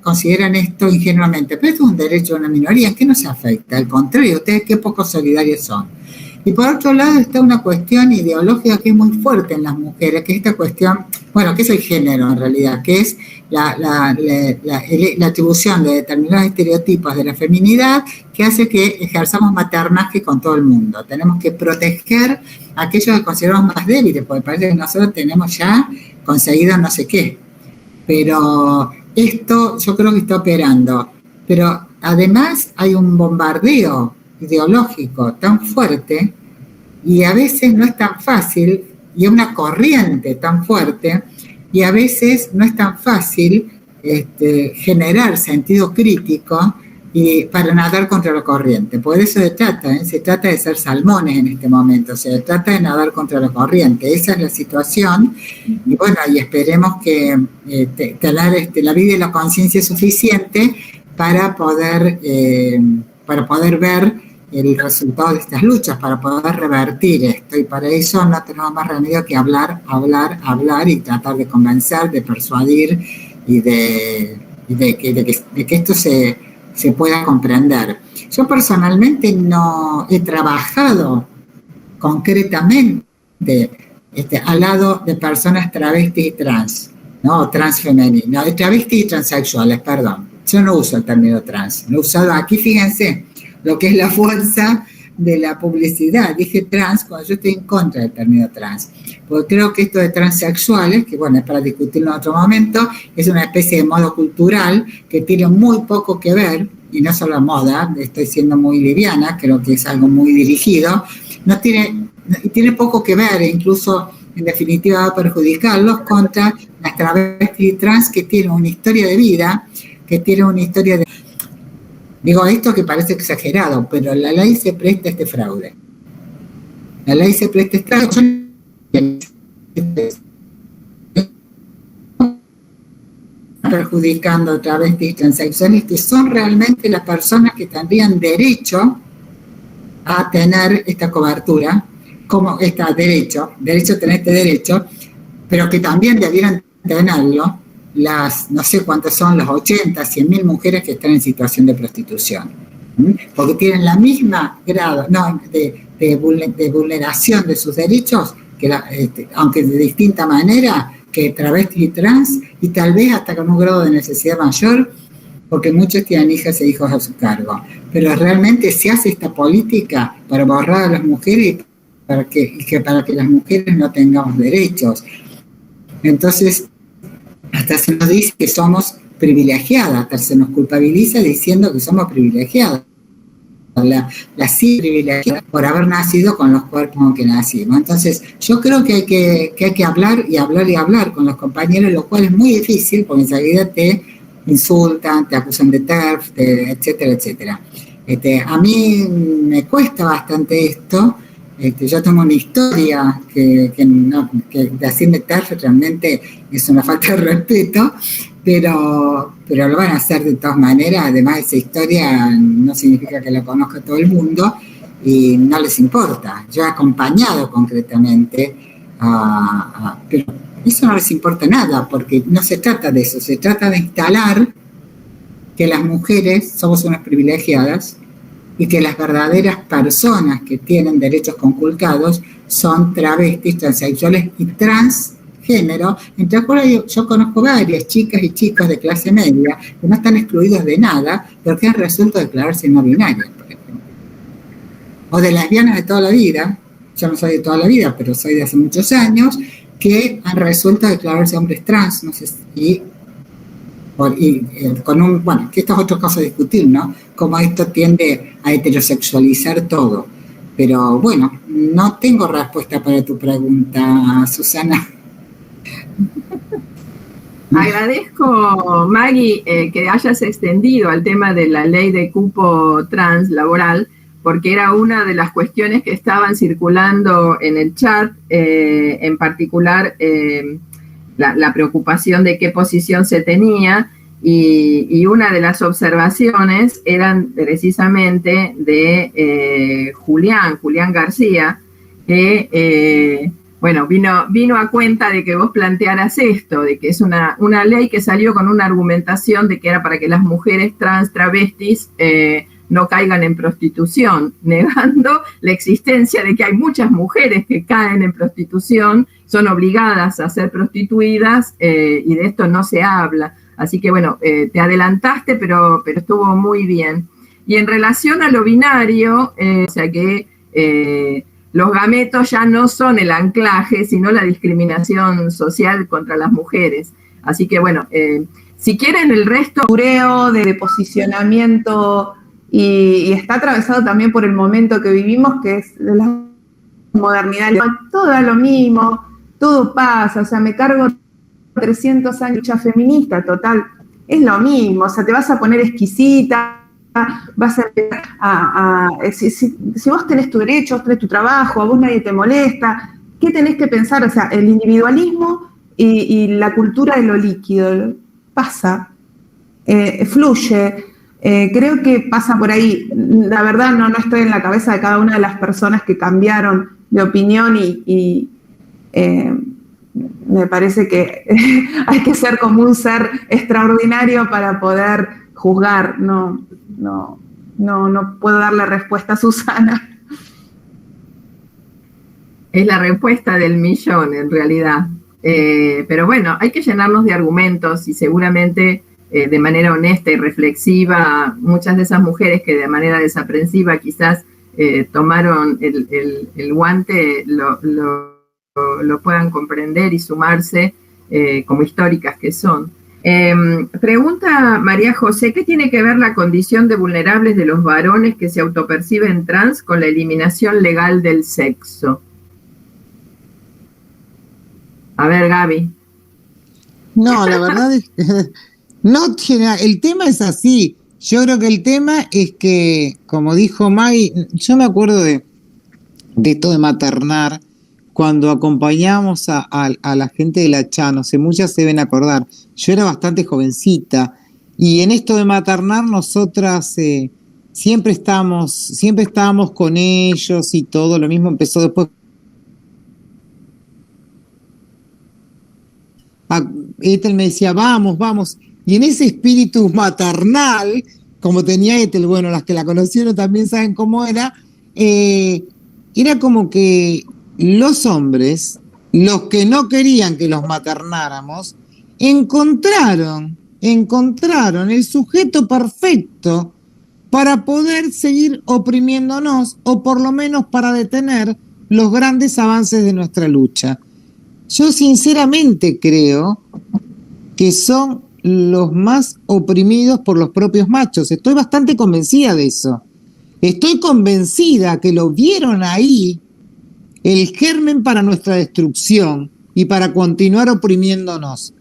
consideran esto ingenuamente, pero esto es un derecho de una minoría, ¿en qué no se afecta? Al contrario, ustedes qué poco solidarios son. Y por otro lado está una cuestión ideológica que es muy fuerte en las mujeres, que es esta cuestión, bueno, que es el género en realidad, que es la atribución de determinados estereotipos de la feminidad que hace que ejerzamos maternaje con todo el mundo. Tenemos que proteger a aquellos que consideramos más débiles, porque parece que nosotros tenemos ya conseguido no sé qué. Pero esto yo creo que está operando. Pero además hay un bombardeo ideológico tan fuerte y a veces no es tan fácil, y una corriente tan fuerte, y a veces no es tan fácil generar sentido crítico y para nadar contra la corriente. Por eso se trata de ser salmones en este momento, se trata de nadar contra la corriente. Esa es la situación, y bueno, y esperemos que tener la vida y la conciencia suficiente para poder ver el resultado de estas luchas, para poder revertir esto, y para eso no tenemos más remedio que hablar y tratar de convencer, de persuadir y de que esto se pueda comprender. Yo personalmente no he trabajado concretamente al lado de personas travestis y trans, ¿no? Transfemeninas, de travestis y transexuales, perdón. Yo no uso el término trans, lo he usado aquí, fíjense lo que es la fuerza de la publicidad. Dije trans cuando yo estoy en contra del término trans, porque creo que esto de transexuales, que bueno, es para discutirlo en otro momento, es una especie de moda cultural que tiene muy poco que ver, y no solo moda, estoy siendo muy liviana, creo que es algo muy dirigido, tiene poco que ver, e incluso en definitiva va a perjudicarlos contra las travestis y trans que tienen una historia de vida, que tienen una historia de... Digo esto que parece exagerado, pero la ley se presta a este fraude. La ley se presta a este fraude. Perjudicando a travestis y transexuales, que son realmente las personas que tendrían derecho a tener esta cobertura, como está derecho a tener este derecho, pero que también debieran tenerlo no sé cuántas son, las 80, 100.000 mujeres que están en situación de prostitución, porque tienen la misma grado de vulneración de sus derechos, aunque de distinta manera, que travestis y trans, y tal vez hasta con un grado de necesidad mayor, porque muchos tienen hijas e hijos a su cargo. Pero realmente se hace esta política para borrar a las mujeres y para que las mujeres no tengamos derechos. Entonces, hasta se nos dice que somos privilegiadas, hasta se nos culpabiliza diciendo que somos privilegiadas. La sí privilegiada por haber nacido con los cuerpos con que nacimos. Entonces, yo creo que hay que hablar con los compañeros, lo cual es muy difícil, porque enseguida te insultan, te acusan de TERF, etcétera, etcétera. A mí me cuesta bastante esto. Yo tengo una historia que decirme TERF realmente es una falta de respeto, pero lo van a hacer de todas maneras. Además, esa historia no significa que la conozca todo el mundo y no les importa. Yo he acompañado concretamente pero eso no les importa nada, porque no se trata de eso, se trata de instalar que las mujeres somos unas privilegiadas y que las verdaderas personas que tienen derechos conculcados son travestis, transexuales y transgénero, entre las cuales yo conozco varias chicas y chicos de clase media que no están excluidos de nada, pero que han resuelto declararse no binarias, por ejemplo. O de lesbianas de toda la vida, yo no soy de toda la vida, pero soy de hace muchos años, que han resuelto declararse hombres trans, no sé, bueno, que esto es otro caso a discutir, ¿no? Cómo esto tiende a heterosexualizar todo. Pero bueno, no tengo respuesta para tu pregunta, Susana. Agradezco, Maggie, que hayas extendido al tema de la ley de cupo trans laboral, porque era una de las cuestiones que estaban circulando en el chat, en particular la preocupación de qué posición se tenía, y una de las observaciones eran precisamente de Julián García, que bueno, vino a cuenta de que vos plantearas esto, de que es una ley que salió con una argumentación de que era para que las mujeres trans, travestis, no caigan en prostitución, negando la existencia de que hay muchas mujeres que caen en prostitución, son obligadas a ser prostituidas, y de esto no se habla. Así que bueno, te adelantaste, pero estuvo muy bien. Y en relación a lo binario, o sea que los gametos ya no son el anclaje, sino la discriminación social contra las mujeres. Así que bueno, si quieren el resto... De posicionamiento, y está atravesado también por el momento que vivimos, que es de la modernidad. Todo da lo mismo, todo pasa, o sea, me cargo 300 años de lucha feminista, total, es lo mismo, o sea, te vas a poner exquisita, vas a si vos tenés tu derecho, tenés tu trabajo, a vos nadie te molesta, ¿qué tenés que pensar? O sea, el individualismo y la cultura de lo líquido pasa, fluye, creo que pasa por ahí. La verdad no estoy en la cabeza de cada una de las personas que cambiaron de opinión y me parece que hay que ser como un ser extraordinario para poder juzgar. No puedo darle respuesta a Susana. Es la respuesta del millón, en realidad. Pero bueno, hay que llenarnos de argumentos y seguramente de manera honesta y reflexiva, muchas de esas mujeres que de manera desaprensiva quizás tomaron el guante, lo puedan comprender y sumarse como históricas que son. Pregunta María José, ¿qué tiene que ver la condición de vulnerables de los varones que se autoperciben trans con la eliminación legal del sexo? A ver, Gaby. No, la verdad es que no tiene, el tema es así. Yo creo que el tema es que, como dijo Maggie, yo me acuerdo de esto de maternar, cuando acompañábamos a la gente de la CHA, no sé, muchas se deben acordar, yo era bastante jovencita, y en esto de maternar nosotras siempre estábamos con ellos y todo, lo mismo empezó después. Ethel me decía, vamos, y en ese espíritu maternal, como tenía Ethel, bueno, las que la conocieron también saben cómo era como que los hombres, los que no querían que los maternáramos, encontraron el sujeto perfecto para poder seguir oprimiéndonos, o por lo menos para detener los grandes avances de nuestra lucha. Yo sinceramente creo que son los más oprimidos por los propios machos. Estoy bastante convencida de eso. Estoy convencida que lo vieron ahí, el germen para nuestra destrucción y para continuar oprimiéndonos.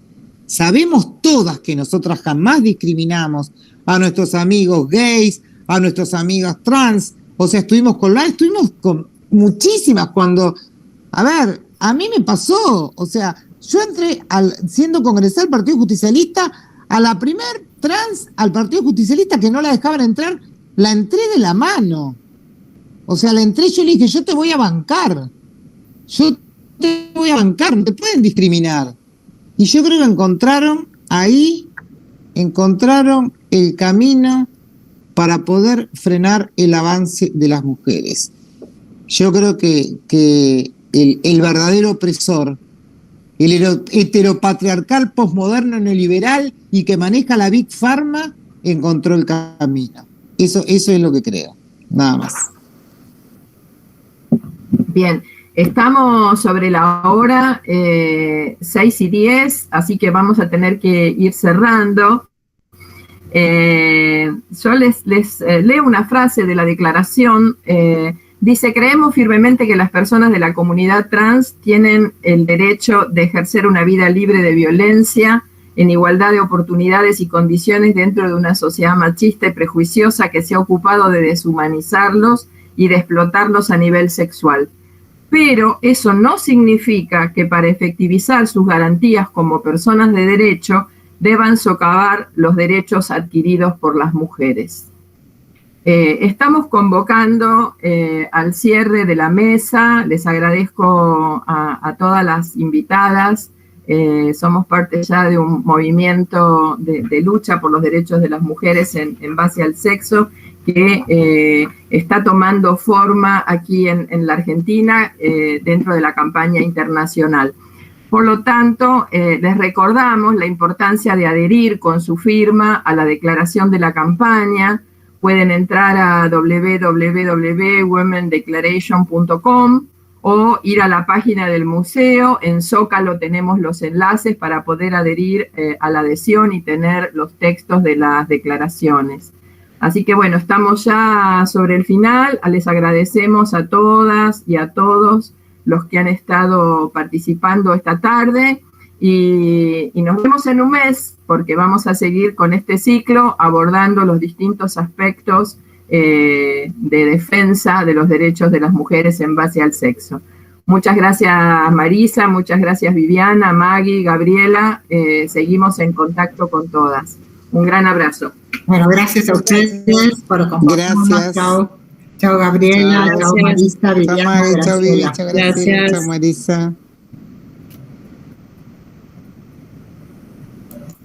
Sabemos todas que nosotras jamás discriminamos a nuestros amigos gays, a nuestras amigas trans. O sea, estuvimos con muchísimas cuando... A ver, a mí me pasó, o sea, yo entré siendo congresal del Partido Justicialista, a la primer trans al Partido Justicialista que no la dejaban entrar, la entré de la mano. O sea, la entré, yo le dije, yo te voy a bancar, no te pueden discriminar. Y yo creo que encontraron el camino para poder frenar el avance de las mujeres. Yo creo que el verdadero opresor, el heteropatriarcal posmoderno neoliberal y que maneja la Big Pharma, encontró el camino. Eso es lo que creo, nada más. Bien, estamos sobre la hora 6:10, así que vamos a tener que ir cerrando. Yo les leo una frase de la declaración. Dice: creemos firmemente que las personas de la comunidad trans tienen el derecho de ejercer una vida libre de violencia, en igualdad de oportunidades y condiciones dentro de una sociedad machista y prejuiciosa que se ha ocupado de deshumanizarlos y de explotarlos a nivel sexual. Pero eso no significa que para efectivizar sus garantías como personas de derecho deban socavar los derechos adquiridos por las mujeres. Estamos convocando al cierre de la mesa. Les agradezco a todas las invitadas. Somos parte ya de un movimiento de lucha por los derechos de las mujeres en base al sexo que está tomando forma aquí en la Argentina dentro de la campaña internacional. Por lo tanto, les recordamos la importancia de adherir con su firma a la declaración de la campaña. Pueden entrar a www.womendeclaration.com o ir a la página del museo. En Zócalo tenemos los enlaces para poder adherir a la adhesión y tener los textos de las declaraciones. Así que bueno, estamos ya sobre el final. Les agradecemos a todas y a todos los que han estado participando esta tarde y nos vemos en un mes, porque vamos a seguir con este ciclo abordando los distintos aspectos de defensa de los derechos de las mujeres en base al sexo. Muchas gracias, Marisa, muchas gracias, Viviana, Maggie, Gabriela. Seguimos en contacto con todas. Un gran abrazo. Bueno, gracias a ustedes por acompañarnos. Gracias. Chao, Gabriela. Chao, Marisa, Viviana. Chao, Marisa. Gracias. Chao, Marisa.